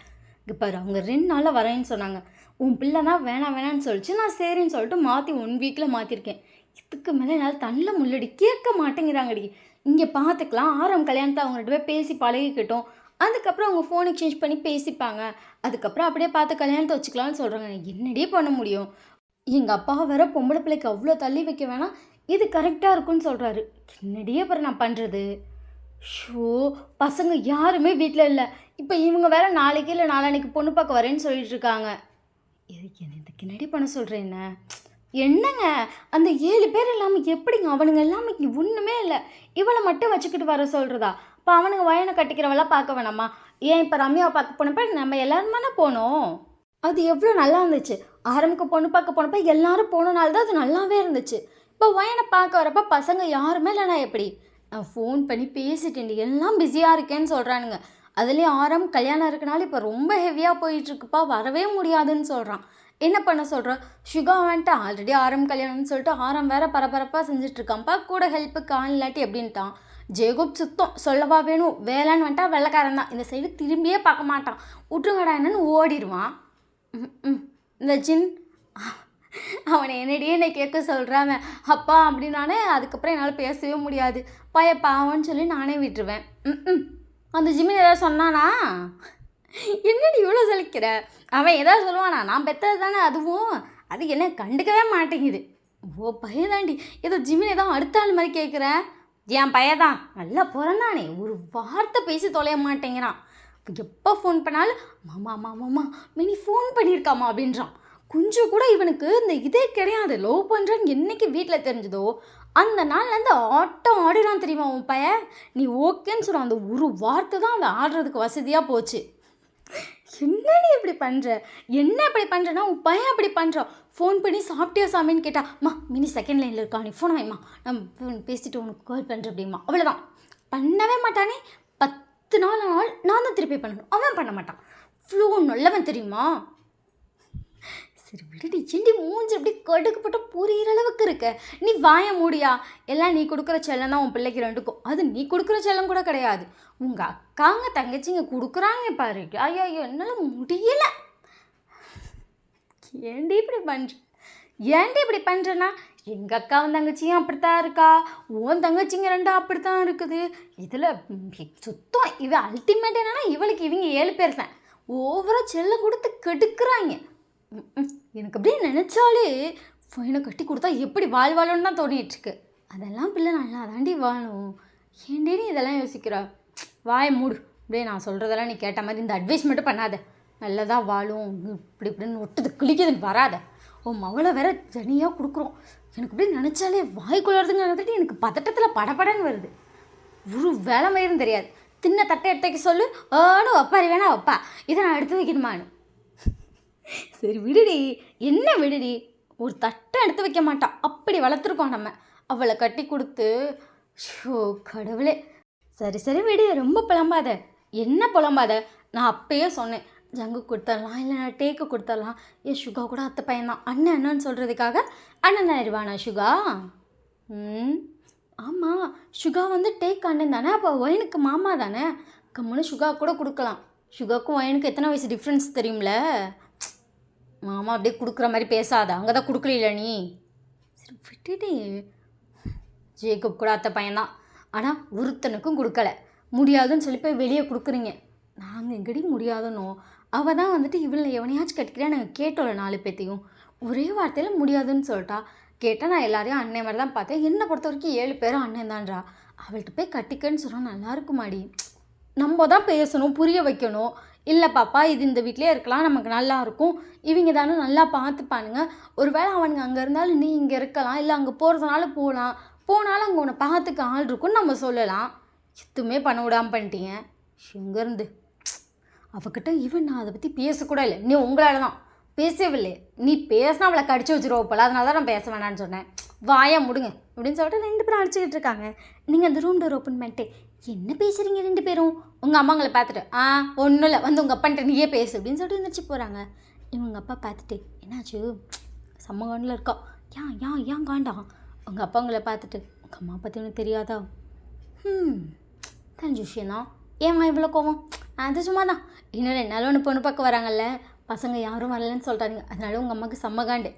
இங்கே பாரு அவங்க 2 நாளில் வரேன்னு சொன்னாங்க. உன் பிள்ளை தான் வேணான்னு சொல்லிச்சு, நான் சரின்னு சொல்லிட்டு மாற்றி 1 வீக்கில் மாற்றிருக்கேன். இதுக்கு மேலே என்னால் தண்ணில் முள்ளடி கேட்க மாட்டேங்கிறாங்கடி. இங்கே பார்த்துக்கலாம், ஆரம் கல்யாணத்தை அவங்கள்ட்ட போய் பேசி பழகிக்கிட்டோம், அதுக்கப்புறம் அவங்க ஃபோன் எக்ஸ்சேஞ்ச் பண்ணி பேசிப்பாங்க, அதுக்கப்புறம் அப்படியே பார்த்து கல்யாணத்தை வச்சுக்கலான்னு சொல்கிறாங்க. என்னடியே பண்ண முடியும்? எங்கள் அப்பாவை வேற பொம்பளை பிள்ளைக்கு அவ்வளோ தள்ளி வைக்க வேணாம், இது கரெக்டாக இருக்குன்னு சொல்கிறாரு. என்னடியே அப்புறம் நான் பண்ணுறது? ஷோ பசங்க யாருமே வீட்டில் இல்லை. இப்போ இவங்க வேற நாளைக்கு இல்லை நாளான்னைக்கு பொண்ணு பார்க்க வரேன்னு சொல்லிட்டு இருக்காங்க. இதுக்கு என்ன இதுக்கு என்னடி பண்ண சொல்கிறேன்? என்னங்க அந்த 7 பேர் இல்லாமல் எப்படிங்க? அவனுங்க எல்லாமே ஒன்றுமே இல்லை, இவளை மட்டும் வச்சுக்கிட்டு வர சொல்கிறதா? இப்போ அவனுங்க வயனை கட்டிக்கிறவெல்லாம் பார்க்க வேணாமா? ஏன் இப்போ ரம்யாவை பார்க்க போனப்ப நம்ம எல்லாரும் தானே போனோம். அது எவ்வளோ நல்லா இருந்துச்சு. ஆரம்பிக்க பொண்ணு பார்க்க போனப்போ எல்லாரும் போனனால தான் அது நல்லாவே இருந்துச்சு. இப்போ வயனை பார்க்க வரப்போ பசங்க யாருமே இல்லைனா எப்படி? நான் ஃபோன் பண்ணி பேசிட்டேன், எல்லாம் பிஸியாக இருக்கேன்னு சொல்கிறானுங்க. அதுலேயும் ஆரம் கல்யாணம் இருக்கனால இப்போ ரொம்ப ஹெவியாக போயிட்டுருக்குப்பா, வரவே முடியாதுன்னு சொல்கிறான். என்ன பண்ண சொல்கிறான்? சுகா வந்துட்டு ஆல்ரெடி ஆரம் கல்யாணம்னு சொல்லிட்டு ஆரம் வேற பரபரப்பாக செஞ்சிட்ருக்கான்ப்பா, கூட ஹெல்ப்புக்கு ஆள் இல்லாட்டி எப்படின்ட்டான். ஜெயகோப் சுத்தம் சொல்லவா வேணும், வேலைன்னு வந்துட்டா வெள்ளைக்காரன் தான், இந்த சைடு திரும்பியே பார்க்க மாட்டான், விட்டுருங்கடா என்னன்னு ஓடிடுவான். இந்த ஜின் அவனை என்னடியே என்னை கேட்க சொல்கிறாங்க அப்பா அப்படின்னானே, அதுக்கப்புறம் என்னால் பேசவே முடியாது, பாவன்னு சொல்லி நானே விட்டுருவேன். அந்த ஜிம்மின் ஏதாவது சொன்னானா? என்னடி இவ்வளோ சலிக்கிற? அவன் ஏதாவது சொல்லுவானா? நான் பெற்றது தானே அதுவும், அது என்ன கண்டுக்கவே மாட்டேங்குது. ஓ பையதாண்டி, ஏதோ ஜிம்மின் ஏதோ அடுத்த ஆள் மாதிரி கேட்குறேன். என் பையதான் நல்லா பிறந்தானே, ஒரு வார்த்தை பேசி தொலைய மாட்டேங்கிறான். எப்போ ஃபோன் பண்ணாலும் மாமா மினி ஃபோன் பண்ணியிருக்காமா அப்படின்றான். கொஞ்சம் கூட இவனுக்கு இந்த இதே கிடையாது. லவ் பண்ணுறேன்னு என்னைக்கு வீட்டில் தெரிஞ்சதோ அந்த நாள்லேருந்து ஆட்டம் ஆடுறான் தெரியுமா உன் பையன். நீ ஓகேன்னு சொல்ல அந்த ஒரு வார்த்தை தான் அவன் ஆடுறதுக்கு வசதியாக போச்சு. என்ன நீ இப்படி பண்ணுற? என்ன இப்படி பண்ணுறேன்னா உன் பையன் அப்படி பண்ணுறான். ஃபோன் பண்ணி சாப்பிட்டியா சாமின்னு கேட்டாம்மா மினி செகண்ட் லைனில் இருக்கா, நீ ஃபோன் வாங்கிம்மா, நான் ஃபோன் பேசிட்டு உனக்கு கால் பண்ணுறேன் அப்படிமா. அவ்வளோதான், பண்ணவே மாட்டானே. 10 நாள் நான் தான் திருப்பி பண்ணணும், அவன் பண்ண மாட்டான். இவ்வளோ நல்லவன் தெரியுமா? சரி விடுடி, செண்டி மூஞ்சி அப்படி கடுக்கப்பட்ட புரியிற அளவுக்கு இருக்க. நீ வாய மூடியா? எல்லாம் நீ கொடுக்குற செல்லம் தான் உன் பிள்ளைக்கு 2க்கும். அது நீ கொடுக்குற செல்லம் கூட கிடையாது, உங்கள் அக்காங்க தங்கச்சிங்க கொடுக்குறாங்க பாரு. ஐயோ என்னால் முடியலை. ஏன்டி இப்படி பண்ணுறேன்னா எங்கள் அக்காவும் தங்கச்சியும் அப்படித்தான் இருக்கா, உன் தங்கச்சிங்க 2 அப்படித்தான் இருக்குது. இதில் சுத்தம் இவ அல்டிமேட் என்னன்னா இவளுக்கு இவங்க 7 பேர் தான். ஓவராக செல்லம் கொடுத்து கெடுக்குறாங்க. எனக்கு அப்படியே நினச்சாலே ஃபைனை கட்டி கொடுத்தா எப்படி வாழ்வாளோன்னு தான் தோணிகிட்ருக்கு. அதெல்லாம் பிள்ளை நல்லா தாண்டி வாழும். ஏன்டே நீ இதெல்லாம் யோசிக்கிறா? வாயை மூடு. அப்படியே நான் சொல்கிறதெல்லாம் நீ கேட்ட மாதிரி இந்த அட்வைஸ் மட்டும் பண்ணாத. நல்லதாக வாழும் இப்படி இப்படின்னு ஒட்டுது கிளிக்குதுன்னு வராத. மவளை வேற தனியாக கொடுக்குறோம். எனக்கு அப்படியே நினச்சாலே வாய்க்குள்ளதுங்கிறதுட்டு எனக்கு பதட்டத்தில் படப்படன்னு வருது. ஒரு வேலை மயிரும் தெரியாது. தின்ன தட்டை எடுத்து வைக்க சொல்லு, ஒப்பாரி வேணா வைப்பா, இதை நான் எடுத்து வைக்கணுமான்னு. சரி விடுடி, என்ன விடுடி, ஒரு தட்டை எடுத்து வைக்க மாட்டான். அப்படி வளர்த்துருக்கோம் நம்ம. அவளை கட்டி கொடுத்து. ஷோ கடவுளே. சரி விடு, ரொம்ப புலம்பாத. என்ன புலம்பாத? நான் அப்பயே சொன்னேன், ஜங்கு கொடுத்துடலாம், இல்லை நான் டேக்கு கொடுத்துடலாம். சுகா கூட அத்தை பையன்தான். அண்ணன் என்னன்னு சொல்கிறதுக்காக அண்ணன் ஆயிடுவானா சுகா? ஆமாம், சுகா டேக் அண்ணன் தானே, அப்போ ஒயனுக்கு மாமா தானே. கம்முன்னு சுகா கூட கொடுக்கலாம். சுகாவுக்கும் ஒயனுக்கு எத்தனை வயசு டிஃப்ரென்ஸ் தெரியும்ல. மாமா அப்படியே கொடுக்குற மாதிரி பேசாத, அங்கே தான் கொடுக்கல நீ. சரி விட்டுடி. ஜேக்கப் கூட அத்தை பையன்தான், ஆனால் ஒருத்தனுக்கும் கொடுக்கல. முடியாதுன்னு சொல்லி போய் வெளியே கொடுக்குறீங்க. நாங்கள் எங்கடி முடியாதுன்னோ. அவள் தான் இவளை எவனையாச்சும் கட்டிக்கிறேன் நாங்கள் கேட்டோம்ல 4 பேர்த்தையும். ஒரே வார்த்தையில் முடியாதுன்னு சொல்லிட்டா. கேட்டால் நான் எல்லாரையும் அண்ணன் மாதிரி தான் பார்த்தேன். என்னை பொறுத்த வரைக்கும் 7 பேரும் அண்ணன் தான்றா. அவள்கிட்ட போய் கட்டிக்கன்னு சொன்னால் நல்லா இருக்குமாடி. நம்ம தான் பேசணும், புரிய வைக்கணும். இல்லை பாப்பா, இது இந்த வீட்லேயே இருக்கலாம், நமக்கு நல்லா இருக்கும், இவங்க தானே நல்லா பார்த்துப்பானுங்க. ஒரு வேளை அவனுங்க அங்கே இருந்தாலும் நீ இங்கே இருக்கலாம், இல்லை அங்கே போகிறதுனால போனாலும் அங்கே உன்னை பார்த்துக்க ஆள் இருக்குன்னு நம்ம சொல்லலாம். எதுவுமே பண்ண விடாமல் பண்ணிட்டீங்க. எங்கேருந்து அவகிட்ட நான் அதை பற்றி பேசக்கூட இல்லை. நீ உங்களால் தான் பேசவில்லை. நீ பேசினா அவளை கடிச்சு வச்சுருவோம் போல, அதனால தான் நான் பேச வேணான்னு சொன்னேன். வாயா முடுங்க அப்படின்னு சொல்லிட்டு 2 பேரும் அடிச்சுக்கிட்டு இருக்காங்க. நீங்கள் அந்த ரூம் டோர் ஓப்பன் பண்ணிட்டு என்ன பேசுகிறீங்க 2 பேரும்? உங்கள் அம்மாங்களை பார்த்துட்டு ஒன்றும் இல்லை, உங்கள் அப்பான்ட்ட நீயே பேசு அப்படின்னு சொல்லிட்டு எழுந்திரிச்சு போகிறாங்க. இவங்க அப்பா பார்த்துட்டு என்னாச்சு செம்ம காண்டில் இருக்கா. ஏன் காண்டாம்? உங்கள் அப்பாங்களை பார்த்துட்டு உங்கள் அம்மா பற்றி உனக்கு தெரியாதா? தெரிஞ்ச விஷயந்தான். ஏம்மா இவ்வளோ கோவம்? அது சும்மா தான். இன்னும் 2 நாள் ஒன்று பொண்ணு பார்க்க வராங்கல்ல, பசங்க யாரும் வரலன்னு சொல்லிட்டாங்க. அதனால உங்கள் அம்மாவுக்கு செம்மகாண்டு.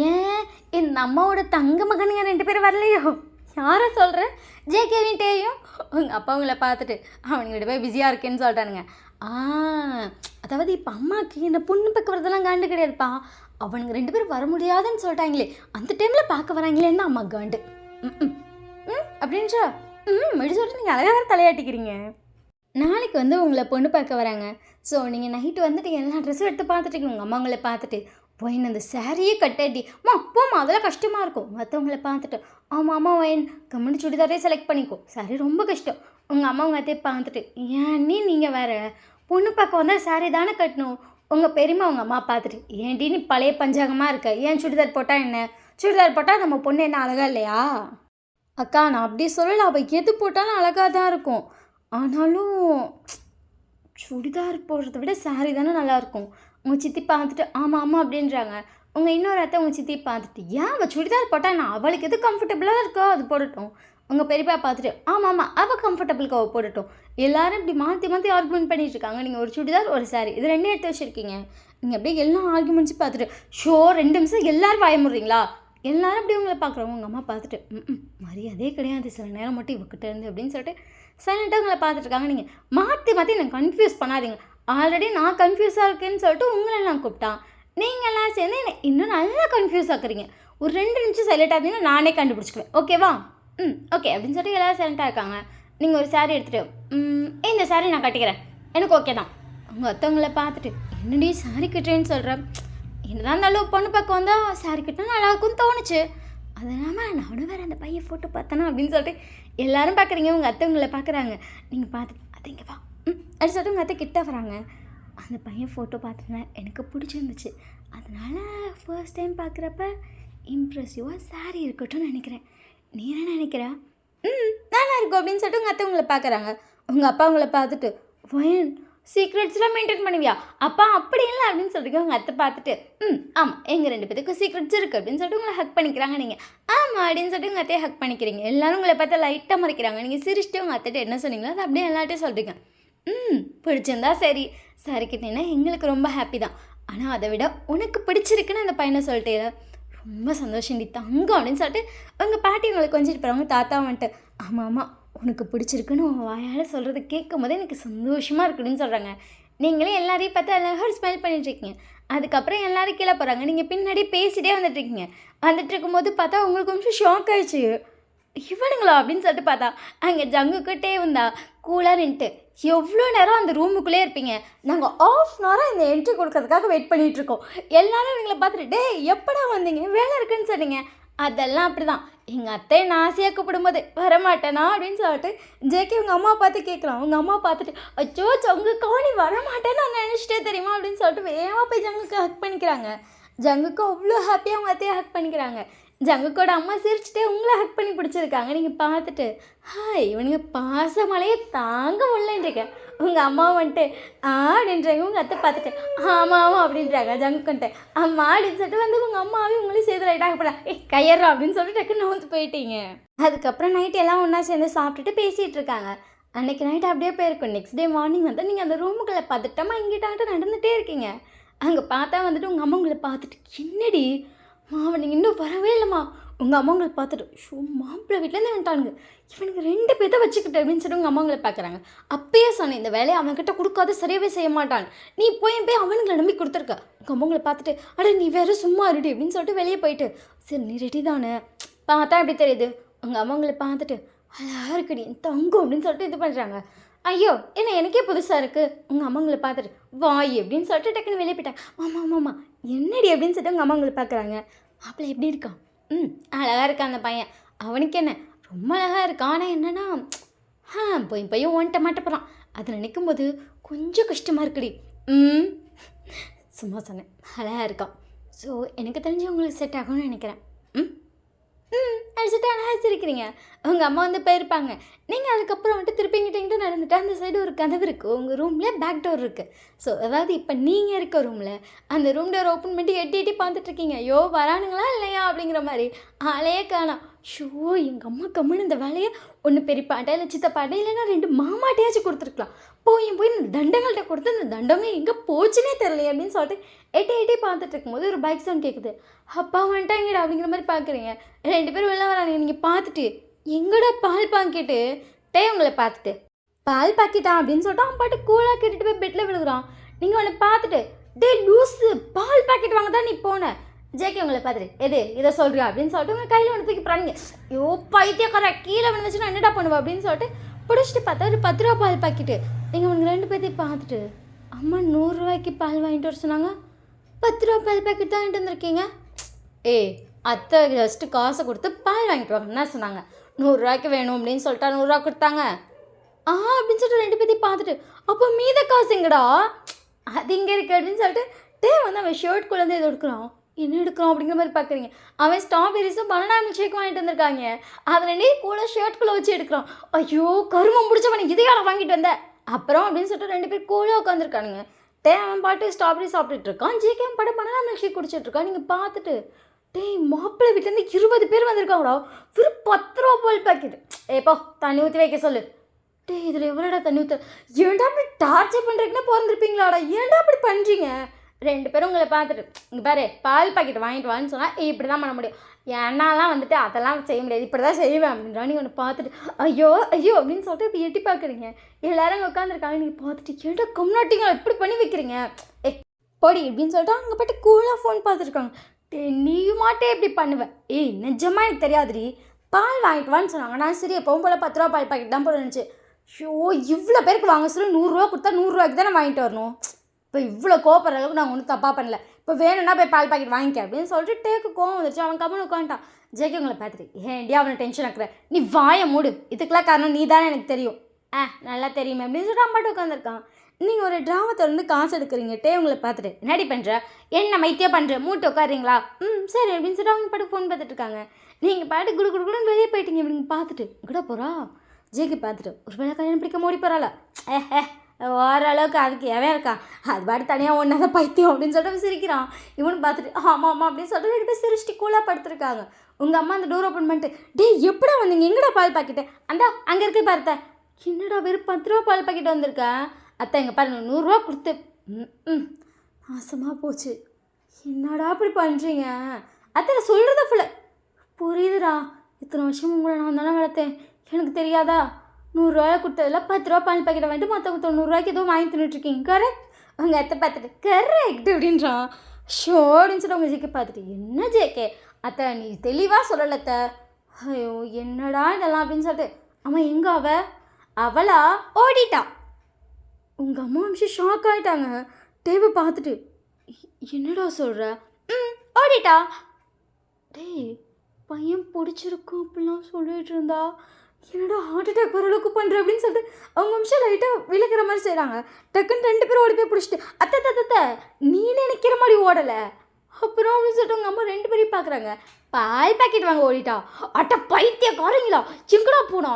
ஏன் என் அம்மாவோட தங்க மகனுங்க 2 பேரும் வரலையோ? யாரை சொல்கிற? ஜேகேவின் தெரியும். உங்கள் அப்பா அவங்கள பார்த்துட்டு அவனுங்கிட்ட போய் பிஸியாக இருக்கேன்னு சொல்லிட்டானுங்க. அதாவது இப்போ அம்மாவுக்கு இந்த பொண்ணு பார்க்க வரதெல்லாம் காண்டு கிடையாதுப்பா. அவனுங்க 2 பேரும் வர முடியாதுன்னு சொல்லிட்டாங்களே, அந்த டைமில் பார்க்க வராங்களேன்னு அம்மா காண்டு. அப்படின்றா அப்படி சொல்லிட்டு நீங்கள் அழகாக வேறு தலையாட்டிக்கிறீங்க. நாளைக்கு உங்களை பொண்ணு பார்க்க வராங்க. ஸோ நீங்கள் நைட்டு எல்லா ட்ரெஸ்ஸும் எடுத்து பார்த்துட்டு உங்கள் அம்மா உங்களை பார்த்துட்டு ஒயின் அந்த சாரியே கட்டாட்டி போமா அதெல்லாம் கஷ்டமாக இருக்கும். மற்றவங்களை பார்த்துட்டு ஆமாம் ஒயின் கம்முன்னு சுடிதாரே செலக்ட் பண்ணிக்கோ, சாரி ரொம்ப கஷ்டம். உங்கள் அம்மா உங்கள் அத்தையை பார்த்துட்டு ஏன்னே நீங்கள் வேறு பொண்ணு பார்க்க வந்தால் சாரி தானே கட்டணும். உங்கள் பெரியம்மா உங்கள் அம்மா பார்த்துட்டு ஏன்டி நீ பழைய பஞ்சாங்கமாக இருக்க, ஏன் சுடிதார் போட்டால் என்ன, சுடிதார் போட்டால் நம்ம பொண்ணு என்ன அழகாக இல்லையா? அக்கா நான் அப்படி சொல்லலை, அவள் எது போட்டாலும் அழகாக தான் இருக்கும். ஆனாலும் சுடிதார் போடுறத விட சாரி தானே நல்லாயிருக்கும். உங்கள் சித்தி பார்த்துட்டு ஆமாம் அப்படின்றாங்க. உங்கள் இன்னொரு அத்தை உங்கள் சித்தி பார்த்துட்டு ஏன் அவள் சுடிதார் போட்டால் நான் அவளுக்கு எது கம்ஃபர்டபுளாக இருக்கோ அது போடட்டும். உங்கள் பெரியப்பா பார்த்துட்டு ஆமாம் அவள் கம்ஃபர்டபுளுக்கு அவள் போடட்டும். எல்லோரும் இப்படி மாற்றி ஆர்குமெண்ட் பண்ணிகிட்ருக்காங்க. நீங்கள் ஒரு சுடிதார் ஒரு சாரி இது 2 எடுத்து வச்சுருக்கீங்க. நீங்கள் அப்படியே எல்லா ஆர்குமெண்ட்ஸும் பார்த்துட்டு 2 நிமிஷம் எல்லோரும் பயமுடுறீங்களா? எல்லோரும் அப்படி உங்களை பார்க்குறவங்க உங்கள் அம்மா பார்த்துட்டு மரியாதையே கிடையாது சில நேரம் மட்டும் இவக்கிட்ட இருந்து அப்படின்னு சொல்லிட்டு சைலண்ட்டாக உங்களை பார்த்துட்ருக்காங்க. நீங்கள் மாற்றி என்னை கன்ஃபியூஸ் பண்ணாதீங்க. ஆல்ரெடி நான் கன்ஃபியூஸாக இருக்கேன்னு சொல்லிட்டு உங்களை நான் கூப்பிட்டான். நீங்கள் எல்லாம் சேர்ந்து என்னை இன்னும் நல்லா கன்ஃபியூஸ் ஆக்குறீங்க. ஒரு 2 நிமிஷம் சைலண்ட்டாக இருந்தீங்கன்னா நானே கண்டுபிடிச்சிக்குவேன். ஓகேவா? ஓகே அப்படின்னு சொல்லிட்டு எல்லோரும் சைலண்ட்டாக இருக்காங்க. நீங்கள் ஒரு சாரீ எடுத்துகிட்டு இந்த சாரீ நான் கட்டிக்கிறேன், எனக்கு ஓகே தான். உங்கள் அத்தவங்களை பார்த்துட்டு என்னடி சாரீ கட்டுறேன்னு சொல்கிறேன். என்னதான் இருந்தாலும் பொண்ணு பக்கம் வந்தால் சாரீ கட்டினா நல்லா இருக்கும்னு தோணுச்சு. அது இல்லாமல் நானும் வேறு அந்த பையன் ஃபோட்டோ பார்த்தேனா அப்படின்னு சொல்லிட்டு எல்லோரும் பார்க்குறீங்க. உங்கள் அத்தை உங்களை பார்க்குறாங்க. நீங்கள் பார்த்துட்டு அத்தைங்க வா அப்படி சொல்லிட்டு உங்கள் அத்தை கிட்ட வராங்க. அந்த பையன் ஃபோட்டோ பார்த்துருந்தேன், எனக்கு பிடிச்சிருந்துச்சு. அதனால் ஃபர்ஸ்ட் டைம் பார்க்குறப்ப இம்ப்ரெசிவாக சாரீ இருக்கட்டும்னு நினைக்கிறேன். நீ என்ன நினைக்கிற? நல்லா இருக்கும் அப்படின்னு சொல்லிட்டு உங்கள் அத்தை உங்களை பார்க்குறாங்க. உங்கள் அப்பா உங்களை பார்த்துட்டு ஃபைன் சீக்ரெட்ஸ்லாம் மெயின்டைன் பண்ணுவியா? அப்பா அப்படி இல்லை அப்படின்னு சொல்லிட்டு உங்கள் அத்தை பார்த்துட்டு ஆமாம் எங்கள் 2 பேத்துக்கும் சீக்ரெட்ஸ் இருக்குது அப்படின்னு சொல்லிட்டு உங்களை ஹக் பண்ணிக்கிறாங்க. நீங்கள் ஆமாம் அப்படின்னு சொல்லிட்டு உங்கள் அத்தையை ஹக் பண்ணிக்கிறீங்க. எல்லோரும் உங்களை பார்த்தா லைட்டாக மறைக்கிறாங்க. நீங்கள் சிரிச்சுட்டு உங்கள் அத்தைட்டு என்ன சொன்னீங்களோ அது அப்படியே எல்லாட்டையும் சொல்கிறீங்க. பிடிச்சிருந்தா சரி கிட்டேன்னா எங்களுக்கு ரொம்ப ஹாப்பி தான். ஆனால் அதை விட உனக்கு பிடிச்சிருக்குன்னு அந்த பையனை சொல்லிட்டே ரொம்ப சந்தோஷம் டி தங்கம் அப்படின்னு சொல்லிட்டு உங்கள் பாட்டி உங்களுக்கு கொஞ்சிட்டு போகிறவங்க தாத்தா ஆமாம் உனக்கு பிடிச்சிருக்குன்னு உன் வாயால் சொல்கிறது கேட்கும் போதே எனக்கு சந்தோஷமாக இருக்குன்னு சொல்கிறாங்க. நீங்களே எல்லாரையும் பார்த்து அழகாக ஒரு ஸ்மைல் பண்ணிட்டுருக்கீங்க. அதுக்கப்புறம் எல்லோரும் கீழே போகிறாங்க. நீங்கள் பின்னாடி பேசிகிட்டே வந்துட்டுருக்கீங்க. வந்துட்டு இருக்கும்போது பார்த்தா உங்களுக்கு கொஞ்சம் ஷாக் ஆயிடுச்சு. இவனுங்களா அப்படின்னு சொல்லிட்டு பார்த்தா அங்கே ஜங்குக்கிட்டே வந்தா கூலாக நின்ட்டு எவ்வளோ நேரம் அந்த ரூமுக்குள்ளே இருப்பீங்க. நாங்கள் ½ இந்த என்ட்ரி கொடுக்கறதுக்காக வெயிட் பண்ணிகிட்ருக்கோம். எல்லோரும் இவங்களை பார்த்துட்டு டே எப்படா வந்தீங்க, வேலை இருக்குன்னு சொன்னீங்க. அதெல்லாம் அப்படி தான். எங்கள் அத்தை நான் ஆசையாக கூப்பிடும்போது வரமாட்டேனா அப்படின்னு சொல்லிட்டு ஜேகே உங்கள் அம்மா பார்த்து கேட்குறான். உங்கள் அம்மா பார்த்துட்டு அச்சோ ஜங்குக்கா நீ வரமாட்டேன்னு நான் நினச்சிட்டே தெரியுமா அப்படின்னு சொல்லிட்டு வேகமாக போய் ஜங்குக்கு ஹக் பண்ணிக்கிறாங்க. ஜங்குக்கு அவ்வளோ ஹாப்பியாக அவங்க அத்தையை ஹக் பண்ணிக்கிறாங்க. ஜங்குக்கோட அம்மா சிரிச்சுட்டே உங்களை ஹக் பண்ணி பிடிச்சிருக்காங்க. நீங்கள் பார்த்துட்டு ஹாய் இவனுங்க பாசமலையே தாங்க முடியலன்றீங்க. உங்கள் அம்மா வந்துட்டு அப்படின்றாங்க. உங்கள் அத்தை பார்த்துட்டு ஆமாம் ஆமாம் அப்படின்றாங்க. ஜங்குக்கிட்ட அம்மா அப்படின்னு சொல்லிட்டு வந்து உங்கள் அம்மாவே உங்களையும் சேர்த்து ரைட்டாக போடலாம் கையறா அப்படின்னு சொல்லிட்டு டக்குன்னு வந்து போயிட்டீங்க. அதுக்கப்புறம் நைட்டு எல்லாம் ஒன்றா சேர்ந்து சாப்பிட்டுட்டு பேசிகிட்டு இருக்காங்க. அன்றைக்கி நைட்டு அப்படியே போயிருக்கும். நெக்ஸ்ட் டே மார்னிங் வந்து நீங்கள் அந்த ரூமுக்குள்ளே பதட்டமாக இங்கிட்டாங்கிட்ட நடந்துகிட்டே இருக்கீங்க. அங்கே பார்த்தா வந்துட்டு உங்கள் அம்மா உங்களை பார்த்துட்டு என்னடி மாவன் நீங்கள் இன்னும் வரவே இல்லைம்மா. உங்கள் அம்மாங்களை பார்த்துட்டு ஷோ மாப்பிள்ளை வீட்டிலேருந்து வந்துட்டானுங்க, இவனுக்கு 2 பேர்த்த வச்சுக்கிட்டு அப்படின்னு சொல்லிட்டு உங்கள் அம்மாங்களை பார்க்குறாங்க. அப்பயே சொன்னேன் இந்த வேலையை அவன்கிட்ட கொடுக்காத சரியாகவே செய்ய மாட்டான், நீ போய் அவனுங்களை நம்பி கொடுத்துருக்க. உங்கள் அம்மாங்களை பார்த்துட்டு அட நீ வேறு சும்மா இருடி அப்படின்னு சொல்லிட்டு வெளியே போயிட்டு சரி நீ ரெடி தானே பார்த்தா எப்படி தெரியுது. உங்கள் அம்மாங்களை பார்த்துட்டு அழகாக இருக்குடி தங்கம் அப்படின்னு சொல்லிட்டு இது பண்ணுறாங்க. ஐயோ என்ன எனக்கே புதுசாக இருக்குது. உங்கள் அம்மாங்களை பார்த்துட்டு வாய் அப்படின்னு சொல்லிட்டு டக்குன்னு வெளியே போயிட்டாங்க. ஆமாம் ஆமாம்மா என்னடி அப்படின்னு சொல்லிட்டு உங்கள் அம்மாங்களை பார்க்குறாங்க. மாப்பிள்ளை எப்படி இருக்கான்? அழகாக இருக்கான் அந்த பையன். அவனுக்கு என்ன ரொம்ப அழகாக இருக்கான். ஆனால் என்னென்னா பையன் ஓன்ட்ட மாட்டேப்பறான். அதை நினைக்கும் போது கொஞ்சம் கஷ்டமாக இருக்குடி. சும்மா சொன்னேன் அழகாக இருக்கான். ஸோ எனக்கு தெரிஞ்சு உங்களுக்கு செட் ஆகும்னு நினைக்கிறேன். அடிச்சுட்டு அழகாக சிரிக்கிறீங்க. உங்கள் அம்மா வந்து போயிருப்பாங்க. நீங்கள் அதுக்கப்புறம் வந்துட்டு திருப்பிங்கிட்ட நடந்துட்டு அந்த சைடு ஒரு கதவு இருக்குது. உங்கள் ரூமில் பேக் டோர் இருக்குது. ஸோ அதாவது இப்போ நீங்கள் இருக்க ரூமில் அந்த ரூம் டோர் ஓப்பன் பண்ணி எட்டி பார்த்துட்ருக்கீங்க. ஐயோ வரானுங்களா இல்லையா அப்படிங்கிற மாதிரி ஆளையே காணோம். ஷோ எங்கள் அம்மா கம்முன்னு இந்த வேலையை ஒன்று பெரியப்பாட்டை இல்லை சித்தப்பாட்டை இல்லைன்னா 2 மாமாட்டையாச்சும் கொடுத்துருக்கலாம். போய் இந்த தண்டங்கள்கிட்ட கொடுத்து இந்த தண்டமே எங்கே போச்சுன்னே தெரியலையே அப்படின்னு சொல்லிட்டு எட்டி பார்த்துட்டு இருக்கும்போது ஒரு பைக் சவுண்ட் கேட்குது. அப்பா வந்துட்டாங்கடா அப்படிங்கிற மாதிரி பார்க்குறீங்க. 2 பேரும் வெளில வராங்க. நீங்கள் பார்த்துட்டு எங்கடா பால் பாக்கெட்டு டே உங்களை பார்த்துட்டு பால் பாக்கெட்டா அப்படின்னு சொல்லிட்டு அவன் பாட்டு கூலாக கேட்டுட்டு போய் பெட்டில் விழுகுறான். நீங்கள் அவனை பார்த்துட்டு டே லூஸு பால் பாக்கெட் வாங்க தான் நீ போன. ஜேகே உங்களை பார்த்துட்டு இதை சொல்கிறியா அப்படின்னு சொல்லிட்டு உங்கள் கையில் ஒன்று தூக்கி போகிறாங்க. ஐயோ பைத்தியக்கார கீழே விழுந்துச்சுன்னா என்னடா பண்ணுவா அப்படின்னு சொல்லிட்டு பிடிச்சிட்டு பார்த்தா ஒரு 10 ரூபா பால் பாக்கெட்டு. நீங்கள் உனக்கு 2 பேர்த்தையும் பார்த்துட்டு அம்மா 100 ரூபாய்க்கு பால் வாங்கிட்டு வர சொன்னாங்க, 10 ரூபா பால் பாக்கெட் தான் வாங்கிட்டு வந்திருக்கீங்க. அத்தை ஜஸ்ட்டு காசை கொடுத்து பால் வாங்கிட்டு வாங்க என்ன சொன்னாங்க. 100 ரூபாய்க்கு வேணும் அப்படின்னு சொல்லிட்டா 100 ரூபா கொடுத்தாங்க. அப்படின்னு சொல்லிட்டு 2 பேர்த்தையும் பார்த்துட்டு அப்போ மீத காசு எங்கடா அது இங்கே இருக்குது அப்படின்னு சொல்லிட்டு வந்து அவன் ஷர்ட்குள்ளேருந்து எது எடுக்கிறான். என்ன எடுக்கிறோம் அப்படிங்கிற மாதிரி பார்க்குறீங்க. அவன் ஸ்ட்ராபெரிஸும் பனானா மில்க் ஷேக்கும் வாங்கிட்டு வந்திருக்காங்க. அதில் கூட ஷர்ட்குள்ளே வச்சு எடுக்கிறான். ஐயோ கருமம் முடிச்சவன் இதையால வாங்கிட்டு வந்த அப்புறம் அப்படின்னு சொல்லிட்டு 2 பேர் கூலாக உட்காந்துருக்கானுங்க. அவன் பாட்டு ஸ்ட்ராபெரி சாப்பிட்டுட்டு இருக்கான். ஜேகே அவன் பாட்டு பனானா மில்க் ஷேக் குடிச்சிட்டு இருக்கான். நீங்கள் பார்த்துட்டு மாப்பிள்ளை வீட்டிலேருந்து 20 பேர் வந்திருக்காங்கடா, வெறும் 10 ரூபா பால் பாக்கெட். ஏப்போ தண்ணி ஊற்றி வைக்க சொல்லு. இதில் எவ்வளோடா தண்ணி ஊற்ற ஏன்டா அப்படி டார்ச்சர் பண்ணுறீங்கன்னா பிறந்திருப்பீங்களாடா, ஏன்டா அப்படி பண்ணுறீங்க. 2 பேரும் உங்களை பார்த்துட்டு இங்கே பாரு பால் பாக்கெட் வாங்கிட்டு வான்னு சொன்னால் இப்படி தான் பண்ண முடியும், என்னாலாம் வந்துட்டு அதெல்லாம் செய்ய முடியாது, இப்படி தான் செய்வேன் அப்படின்றா. நீங்கள் ஒன்று பார்த்துட்டு ஐயோ அப்படின்னு சொல்லிட்டு இப்படி எட்டி பார்க்குறீங்க. எல்லோரும் அங்கே உட்காந்துருக்காங்க. நீங்கள் பார்த்துட்டு ஏன்டா கம்னாட்டிங்களா இப்படி பண்ணி வைக்கிறீங்க பொடி அப்படின்னு சொல்லிட்டு அங்கே போய்ட்டு கூலாக ஃபோன் பார்த்துருக்காங்க. நீயும் மாட்டே இப்படி பண்ணுவேன். நிஜமாக எனக்கு தெரியாதுடி, பால் வாங்கிட்டு வான்னு சொன்னாங்க. நான் சரி எப்பவும் போல் 10 ரூபா பால் பாக்கெட் தான் போல இருந்துச்சு. ஷோ இவ்வளோ பேருக்கு வாங்க சொல்லி 100 ரூபா கொடுத்தா 100 ரூபாய்க்கு தானே வாங்கிட்டு வரணும். இப்போ இவ்வளோ கோபப்படுற அளவுக்கு நாங்கள் ஒன்றும் தப்பாக பண்ணல, இப்போ வேணும்னா போய் பால் பாக்கெட் வாங்கிக்க அப்படின்னு சொல்லிட்டு கோவம் வந்துருச்சு. அவன் கம்மன் உட்காந்துட்டான். ஜேகே உங்களை பார்த்துட்டு ஏன்டி அவனை டென்ஷன் ஆக்குற, நீ வாயை மூடு, இதுக்கெல்லாம் காரணம் நீ தானே எனக்கு தெரியும். நல்லா தெரியுமே அப்படின்னு சொல்லிட்டு அம்மாட்ட உட்காந்துருக்கான். நீங்கள் ஒரு ட்ராமா திறந்து காசு எடுக்கிறீங்க. உங்களை பார்த்துட்டு என்னடி பண்ணுற, என்ன மைத்தியம் பண்ணுற, மூட்டு உட்காருறீங்களா, சரி அப்படின்னு சொல்லிட்டு அவங்க பாட்டு ஃபோன் பார்த்துட்டு இருக்காங்க. நீங்கள் பாட்டு குடுன்னு வெளியே போயிட்டீங்க. இவங்க பார்த்துட்டு கூட போகிறா. ஜேகே பார்த்துட்டு ஒரு வேளை கல்யாணம் பிடிக்க ஓடி போகிறாள, ஓரளவுக்கு அதுக்கு எவன் இருக்கான், அது பாட்டு தனியாக ஒன்றாத பைத்தியம் அப்படின்னு சொல்லிட்டு சிரிக்கிறான். இவனு பார்த்துட்டு ஆமாம் அப்படின்னு சொல்லிட்டு 2 பேர் சிரிச்சிட்டு கூலாக படுத்துருக்காங்க. உங்கள் அம்மா அந்த டோர் ஓப்பன் பண்ணிட்டு எப்படா வந்தீங்க, எங்கடா பால் பாக்கெட்டு, அங்கே இருக்க பார்த்த, என்னடா வெறும் 10 ரூபா பால் பாக்கெட் வந்திருக்கேன். அத்தை எங்கே பாருங்க 100 ரூபா கொடுத்து நாசமாக போச்சு, என்னடா அப்படி பண்ணுறீங்க அத்தை சொல்கிறத ஃபுல்லாக புரியுதுடா, இத்தனை வருஷம் உங்களை நான் தானே வளர்த்தேன், எனக்கு தெரியாதா, 100 ரூபாய் கொடுத்ததில்ல 10 ரூபா பால் பாக்கெட்டை வந்துட்டு மற்ற 90 ரூபாய்க்கு ஏதோ வாங்கி தின்னுட்ருக்கீங்க கரெக்ட். உங்கள் அத்தை பார்த்துட்டு கரெக்ட் அப்படின்றான். ஷோ அப்படின்னு சொல்லிட்டு உங்கள் ஜேகே பார்த்துட்டு என்ன ஜேகே அத்தை நீ தெளிவாக சொல்லலை அத்தை. ஐயோ என்னடா இதெல்லாம் அப்படின்னு சொல்லிட்டு அம்மா எங்கே அவளா ஓடிட்டா. உங்கள் அம்மா நிமிஷம் ஷாக் ஆகிட்டாங்க. தேவை பார்த்துட்டு என்னடா சொல்கிற? ஓடிட்டா. டேய் பையன் பிடிச்சிருக்கும் அப்படிலாம் சொல்லிட்டு இருந்தா என்னடா ஹார்ட் அட்டாக் வர அளவுக்கு பண்ணுற அப்படின்னு சொல்லிட்டு அவங்க நிமிஷம் லைட்டாக விழுக்கிற மாதிரி செய்கிறாங்க. டக்குன்னு 2 பேரும் ஓடி போய் பிடிச்சிட்டு அத்தை நீ நினைக்கிற மாதிரி ஓடலை அப்புறம் அப்படின்னு சொல்லிட்டு உங்கள் அம்மா 2 பேரையும் பார்க்குறாங்க. பால் பாக்கெட் வாங்க ஓடிட்டா. அட்ட பைத்தியக்காரங்களா எங்கடா போனா?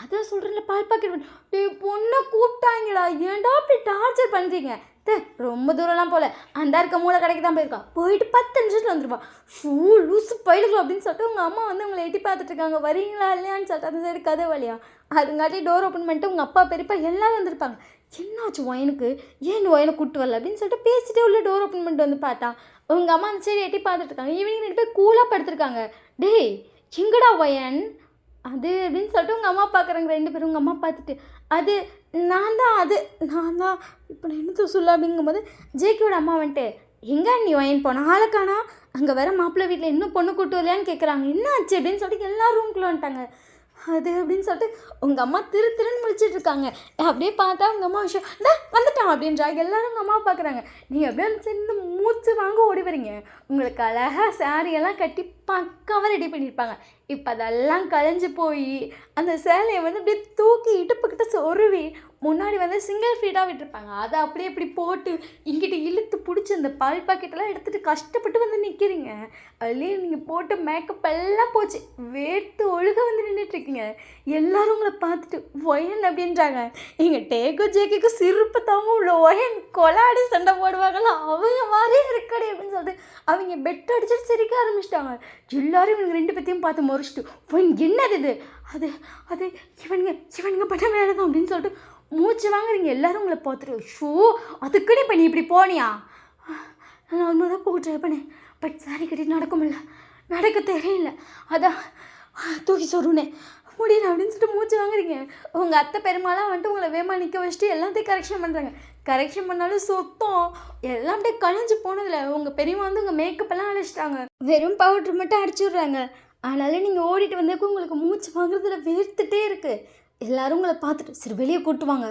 அதான் சொல்கிறேன்ல பால் பாக்கெட். டேய் பொண்ணை கூப்பிட்டாங்களா? ஏன்டா அப்படி டார்ச்சர் பண்ணுறீங்க? ரொம்ப தூரம்லாம் போகல, அந்த இருக்க மூளை கடைக்கு தான் போயிருக்கா. போயிட்டு 10 நிமிஷத்தில் வந்துருப்பா. ஷூ லூஸு பயிலுங்களா அப்படின்னு சொல்லிட்டு உங்கள் அம்மா வந்து உங்களை எட்டி பார்த்துட்டு இருக்காங்க. வரீங்களா இல்லையான்னு சொல்லிட்டு அந்த சைடு கதை வழியா அதுங்காட்டி டோர் ஓப்பன் பண்ணிட்டு உங்கள் அப்பா பெரியப்பா எல்லோரும் வந்திருப்பாங்க. என்னாச்சு ஒயனுக்கு ஏன் ஒயனை கூப்பிட்டு வரல அப்படின்னு சொல்லிட்டு பேசிட்டே உள்ள டோர் ஓப்பன் பண்ணிட்டு வந்து பார்த்தா உங்கள் அம்மா அந்த சைடு எட்டி பார்த்துட்டு இருக்காங்க. ஈவினிங் 2 பேர் கூலாக படுத்துருக்காங்க. டேய் எங்கடா ஒயன் அது அப்படின்னு சொல்லிட்டு உங்கள் அம்மா பார்க்குறாங்க. 2 பேரும் உங்கள் அம்மா பார்த்துட்டு அது நான் தான் இப்போ நான் என்னத்த சொல்ல அப்படிங்கும்போது ஜேகேயோட அம்மா வந்துட்டு எங்கே நீ ஒயன் போன ஆளுக்கானா அங்கே வேற மாப்பிள்ளை வீட்டில் இன்னும் பொண்ணு கூட்டு வரலையான்னு கேட்குறாங்க. என்ன ஆச்சு அப்படின்னு சொல்லிட்டு எல்லா ரூம்குள்ளே வந்துட்டாங்க. அது அப்படின்னு சொல்லிட்டு உங்கள் அம்மா திருன்னு முழிச்சிட்டு இருக்காங்க. அப்படியே பார்த்தா உங்கள் அம்மா விஷயம் வந்துட்டான் அப்படின்றாங்க. எல்லோரும் உங்கள் அம்மா பார்க்குறாங்க. நீங்கள் அப்படியே சேர்ந்து மூச்சு வாங்க ஓடி வரீங்க. உங்களுக்கு அழகாக சாரியெல்லாம் கட்டி பக்காவாக ரெடி பண்ணியிருப்பாங்க. இப்போ அதெல்லாம் கலைஞ்சி போய் அந்த சேலையை வந்து அப்படியே தூக்கி இடுப்புக்கிட்ட சொருவி முன்னாடி வந்து சிங்கிள் ஃபீட்டாக விட்டுருப்பாங்க. அதை அப்படியே இப்படி போட்டு இங்கிட்ட இழுத்து பிடிச்சி அந்த பால் பாக்கெட்டெல்லாம் எடுத்துகிட்டு கஷ்டப்பட்டு வந்து நிற்கிறீங்க. அதுலேயே நீங்கள் போட்டு மேக்கப் எல்லாம் போச்சு, வேர்த்து ஒழுக வந்து நின்றுட்டுருக்கீங்க. எல்லோரும் உங்களை பார்த்துட்டு ஒயன் அப்படின்றாங்க. எங்கள் டேக்கும் ஜேக்கும் சிரிப்பு தாங்க உள்ள ஒயன் கொலாடி சண்டை போடுவாங்களா அவங்க மாதிரியே இருக்கடி அப்படின்னு சொல்லிட்டு அவங்க பெட் அடிச்சுட்டு சிரிக்க ஆரம்பிச்சிட்டாங்க. எல்லாரும் இவங்க 2 பேத்தையும் பார்த்து முறைச்சிட்டு ஒயன் என்னது இது அது அது இவனுங்க பண்ண வேலை தான் அப்படின்னு சொல்லிட்டு மூச்சு வாங்குறீங்க. எல்லோரும் உங்களை பார்த்துட்டு ஷூ அதுக்குன்னு இப்போ நீ இப்படி போனியா? நான் நார்மலாக தான் போக ட்ரை பண்ணேன், பட் சாரி கட்டிட்டு நடக்க தெரியல, அதான் தூக்கி சொல்லுனேன் முடியல அப்படின்னு சொல்லிட்டு மூச்சு வாங்குறீங்க. உங்கள் அத்தை பெருமாளாக வந்துட்டு உங்களை வேகமாக நிற்க வச்சுட்டு எல்லாத்தையும் கரெக்ஷன் பண்ணுறாங்க. கரெக்ஷன் பண்ணாலும் சுத்தம் எல்லாம் அப்படியே கழிஞ்சு போனதில்ல. உங்கள் பெரியம்மா வந்து உங்கள் மேக்கப்பெல்லாம் அழைச்சிட்டாங்க, வெறும் பவுட்ரு மட்டும் அடிச்சு விட்றாங்க. ஆனாலும் நீங்கள் ஓடிட்டு வந்ததுக்கு உங்களுக்கு மூச்சு வாங்குறதுல வேர்த்துட்டே இருக்குது. எல்லோரும் உங்களை பார்த்துட்டு சரி வெளியே கூட்டுவாங்க,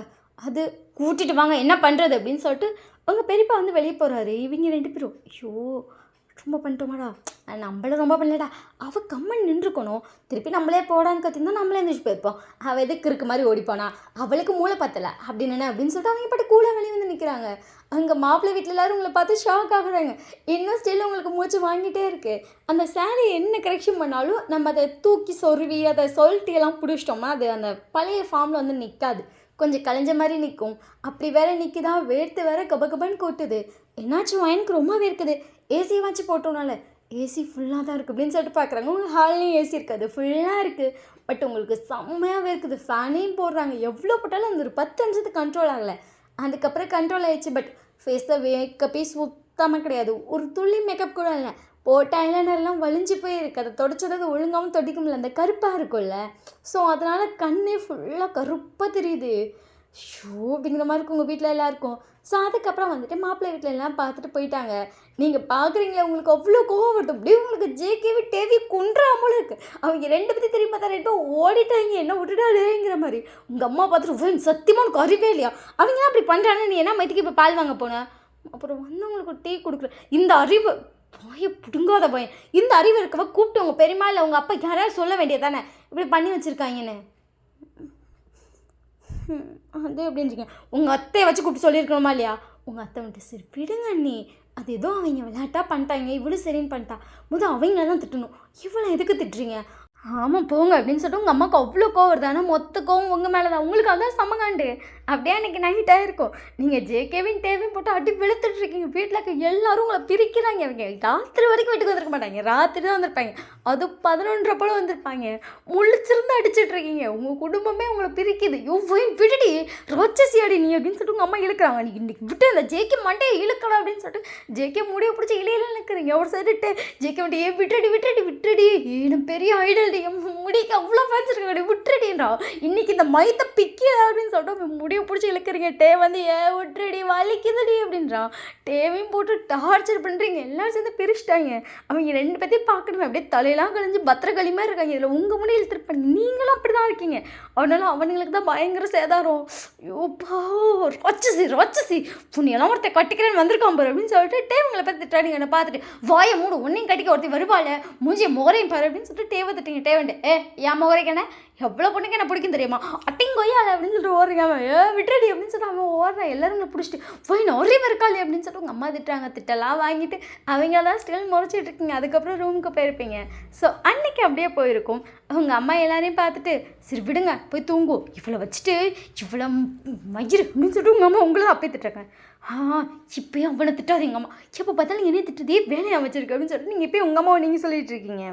அது கூட்டிட்டு வாங்க என்ன பண்ணுறது அப்படின்னு சொல்லிட்டு உங்கள் பெரியப்பா வந்து வெளியே போகிறாரு. இவங்க 2 பேரும் ஐயோ ரொம்ப பண்ணிட்டோமாடா, நம்மளும் ரொம்ப பண்ணலடா, அவள் கம்மன் நின்றுக்கணும், திருப்பி நம்மளே போடான்னு கத்திருந்தா நம்மளே எழுந்திரிச்சு போயிருப்போம், அவள் எதுக்கு இருக்கு மாதிரி ஓடிப்போனா, அவளுக்கு மூளை பத்தலை அப்படின்னு அப்படின்னு சொல்லிட்டு அவங்க பாட்டு கூலாக வெளியே வந்து நிற்கிறாங்க. அங்கே மாப்பிள்ளை வீட்டில் எல்லோரும் உங்களை பார்த்து ஷாக் ஆகுறாங்க. இன்னும் ஸ்டில் உங்களுக்கு மூச்சு வாங்கிட்டே இருக்குது. அந்த சாரீ என்ன கரெக்ஷன் பண்ணாலும் நம்ம அதை தூக்கி சொருவி அதை சொல்லிட்டியெல்லாம் பிடிச்சிட்டோம்னா அது அந்த பழைய ஃபார்மில் வந்து நிற்காது, கொஞ்சம் கலைஞ்ச மாதிரி நிற்கும். அப்படி வேற நிற்கிதா, வேர்த்து வேற கபகபன்னு கொட்டுது. என்னாச்சும் எனக்கு ரொம்ப வேர்க்குது, ஏசி வாச்சு போட்டோம்னால ஏசி ஃபுல்லாக தான் இருக்குது அப்படின்னு சொல்லிட்டு பார்க்குறாங்க. உங்களுக்கு ஹால்லையும் ஏசி இருக்காது, ஃபுல்லாக இருக்குது. பட் உங்களுக்கு செம்மையாக வேர்க்குது, ஃபேனையும் போடுறாங்க. எவ்வளோ போட்டாலும் அந்த ஒரு 10 நிமிஷத்துக்கு கண்ட்ரோல் ஆகலை. அதுக்கப்புறம் கண்ட்ரோல் ஆகிடுச்சு. பட் ஃபேஸில் மேக்கப்பே சுத்தமாக கிடையாது, ஒரு துளி மேக்கப் கூட இல்லை. போட்ட ஐலைனர்லாம் வலிஞ்சு போயிருக்கு, அதை தொடச்சது அது ஒழுங்காகவும் தொடிக்க முடியல, அந்த கருப்பாக இருக்கும்ல, ஸோ அதனால் கண்ணே ஃபுல்லாக கருப்பாக தெரியுது. ஷோ அப்படிங்கிற மாதிரி இருக்கும் உங்கள் வீட்டில் எல்லாருக்கும். ஸோ அதுக்கப்புறம் வந்துட்டு மாப்பிள்ளை வீட்டில் எல்லாம் பார்த்துட்டு போயிட்டாங்க. நீங்கள் பார்க்குறீங்களே உங்களுக்கு அவ்வளோ கோவம் வருது, அப்படியே உங்களுக்கு ஜேகேவி டேவி குன்றாமலும் இருக்குது. அவங்க 2 பேரும் திரும்பி பார்த்தா 2 பேரும் ஓடிட்டாங்க, என்ன விட்டுட்டாலேங்கிற மாதிரி. உங்கள் அம்மா பார்த்துட்டு சத்தியமாக உனக்கு அறிவே இல்லையா, அவங்க அப்படி பண்ணுறாங்க, நீ என்ன மைத்துக்கு இப்போ பால் வாங்க போன, அப்புறம் வந்தவங்களுக்கு டீ கொடுக்குற இந்த அறிவு போய பிடுங்காத பையன், இந்த அறிவு இருக்கவ கூப்பிட்டு உங்கள் பெரியம்மா இல்லை உங்கள் அப்பா யாராவது சொல்ல வேண்டியது தானே இப்படி பண்ணி வச்சுருக்காங்கன்னு. அது எப்படின்றீங்க, உங்கள் அத்தையை வச்சு கூப்பிட்டு சொல்லியிருக்கணுமா இல்லையா? உங்கள் அத்தை வந்துட்டு சரி விடுங்க நீ, அது ஏதோ அவங்க விளையாட்டாக பண்ணிட்டாங்க, இவ்வளோ சரின்னு பண்ணிட்டா, முதல் அவங்கள தான் திட்டணும், இவ்வளோ எதுக்கு திட்டுறீங்க? ஆமாம் போங்க அப்படின்னு சொல்லிட்டு உங்கள் அம்மாவுக்கு அவ்வளோ கோவம் வருது. ஆனால் மொத்த கோவம் உங்கள் மேலே தான், உங்களுக்கு அதான் சமகாண்டு. அப்படியே அன்றைக்கி நைட்டாக இருக்கும், நீங்கள் ஜேகேவின் தேவையும் போட்டு அடி வெளுத்துட்ருக்கீங்க. வீட்டில் இருக்க எல்லோரும் உங்களை பிரிக்கிறாங்க. அவங்க ராத்திரி வரைக்கும் வீட்டுக்கு வந்திருக்க மாட்டாங்க, ராத்திரி தான் வந்திருப்பாங்க, அது 11:30 போல் வந்திருப்பாங்க. முழிச்சிருந்து அடிச்சிட்ருக்கீங்க, உங்கள் குடும்பமே உங்களை பிரிக்குது. யோன் விடுடி ராட்சசி அடி நீ அப்படின்னு சொல்லிட்டு உங்கள் அம்மா இழுக்கிறாங்க. நீ இன்றைக்கி விட்டு அந்த ஜேகே மண்டையை இழுக்கலாம் அப்படின்னு சொல்லிட்டு ஜேகே முடிய பிடிச்சி இலையில நிற்கிறீங்க. ஒரு சைடு ஜேகே வந்துட்டு ஏன் விட்டுடி ஏன்னு பெரிய ஐடல் முடிக்கு அவ்வளோ ஃபேன்ஸ் இருக்க அப்படி விட்டுறடின்றா. இன்னைக்கு இந்த மைத்தை பிக்கல அப்படின்னு சொல்லிட்டு முடிவை பிடிச்சி இழுக்கிறீங்க. டே வந்து விட்டுறடி வலிக்குதுடி அப்படின்றான். டேவையும் போட்டு டார்ச்சர் பண்ணுறீங்க. எல்லாரும் சேர்ந்து பிரிச்சுட்டாங்க. அவங்க 2 பேர்த்தையும் பார்க்கணுமே அப்படியே தலையெல்லாம் கழிஞ்சு பத்திரகாளி மாதிரி இருக்காங்க. இதில் உங்கள் முடி இழுத்துருப்பாங்க. நீங்களும் அப்படி தான் இருக்கீங்க. அதனால அவனுங்களுக்கு தான் பயங்கர சேதாரம். யோப்பா ரொச்சசி புண்ணியெல்லாம் ஒருத்தர் கட்டிக்கிறேன்னு வந்திருக்கான் பாரு அப்படின்னு சொல்லிட்டு டேவங்களை பார்த்து திட்டாடிங்க. என்னை பார்த்துட்டு வாயை மூடு உன்னையும் கட்டிக்க ஒருத்தி வருவாள் மூஞ்சியை முகரையும் பாரு அப்படின்னு சொல்லிட்டு டேவை திட்டிங்க. டேவன்ட்டு என் முகரைக்கானே எவ்வளோ பொண்ணுக்கு என்ன பிடிக்கும் தெரியுமா அட்டிங்கொய்யாள் அப்படின்னு சொல்லிட்டு ஓடுறீங்க. அவன் விட்டுறடி அப்படின்னு சொல்லிட்டு அவன் ஓடுறான். எல்லாரும் பிடிச்சிட்டு போய் நிறைய இருக்காளே அப்படின்னு சொல்லிட்டு உங்கள் அம்மா திட்டுறாங்க. திட்டெல்லாம் வாங்கிட்டு அவங்க தான் ஸ்டில் முறைச்சிட்டு இருக்கீங்க. அதுக்கப்புறம் ரூமுக்கு போயிருப்பீங்க. ஸோ அன்னைக்கு அப்படியே போயிருக்கும். அவங்க அம்மா எல்லாரையும் பார்த்துட்டு சரி விடுங்க போய் தூங்கும் இவ்வளோ வச்சுட்டு இவ்வளோ மயிறு அப்படின்னு சொல்லிட்டு உங்கள் அம்மா உங்களும் அப்பயே திட்டுறாங்க. இப்போயும் அவனை திட்டாதீங்க அம்மா எப்போ பார்த்தாலும் என்னையே திட்டுதே வேலையை அமைச்சிருக்கு அப்படின்னு சொல்லிட்டு நீங்கள் இப்போயும் உங்கள் அம்மாவை நீங்கள் சொல்லிட்டு இருக்கீங்க.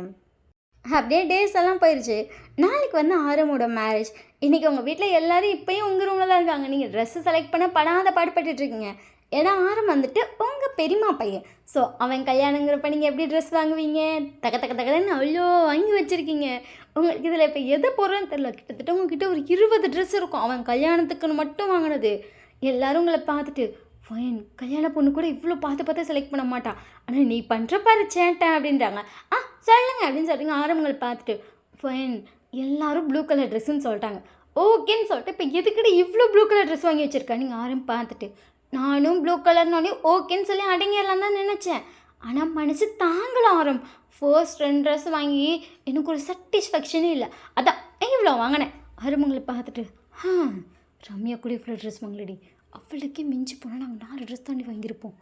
அப்படியே டேஸ் எல்லாம் போயிடுச்சு. நாளைக்கு வந்து ஆரமோட மேரேஜ். இன்றைக்கி உங்கள் வீட்டில் எல்லோரும் இப்போயும் உங்கள் ரூமில் தான் இருக்காங்க. நீங்கள் ட்ரெஸ்ஸு செலக்ட் பண்ண படாத பாடுபட்டுருக்கீங்க. ஏன்னா ஆரம் வந்துட்டு உங்கள் பெரியம்மா பையன். ஸோ அவன் கல்யாணங்கிறப்ப நீங்கள் எப்படி ட்ரெஸ் வாங்குவீங்க? தகன்னு அவ்வளோ வாங்கி வச்சுருக்கீங்க. உங்களுக்கு இதில் இப்போ எதை போடுறேன்னு தெரில. கிட்டத்தட்ட உங்ககிட்ட ஒரு 20 ட்ரெஸ் இருக்கும் அவன் கல்யாணத்துக்குன்னு மட்டும் வாங்கினது. எல்லோரும் உங்களை பார்த்துட்டு ஃபைன் கல்யாண பொண்ணு கூட இவ்வளோ பார்த்து செலக்ட் பண்ண மாட்டான். ஆனால் நீ பண்ணுற பாரு சேட்டேன் அப்படின்றாங்க. சொல்லுங்க அப்படின்னு சொல்லிட்டு ஆரம்பங்களை பார்த்துட்டு ஃபைன் எல்லோரும் ப்ளூ கலர் ட்ரெஸ்ஸுன்னு சொல்லிட்டாங்க. ஓகேன்னு சொல்லிட்டு இப்போ எதுக்கிட்ட இவ்வளோ ப்ளூ கலர் ட்ரெஸ் வாங்கி வச்சுருக்கா நீங்கள் ஆரம்பம் பார்த்துட்டு. நானும் ப்ளூ கலர்னோடனே ஓகேன்னு சொல்லி அடங்கிடலாம் தான் நினச்சேன். ஆனால் மனசு தாங்கலாம் ஆரம். ஃபர்ஸ்ட் 2 ட்ரெஸ் வாங்கி எனக்கு ஒரு சாட்டிஸ்ஃபேக்ஷனே இல்லை. அதான் இவ்வளோ வாங்கினேன். ஆரம்பங்களை பார்த்துட்டு ரம்யா கூட இவ்வளோ ட்ரெஸ் வாங்கலடி அவளுக்கே மிஞ்சி போனால் நாங்கள் 4 ட்ரெஸ் தாண்டி வாங்கியிருப்போம்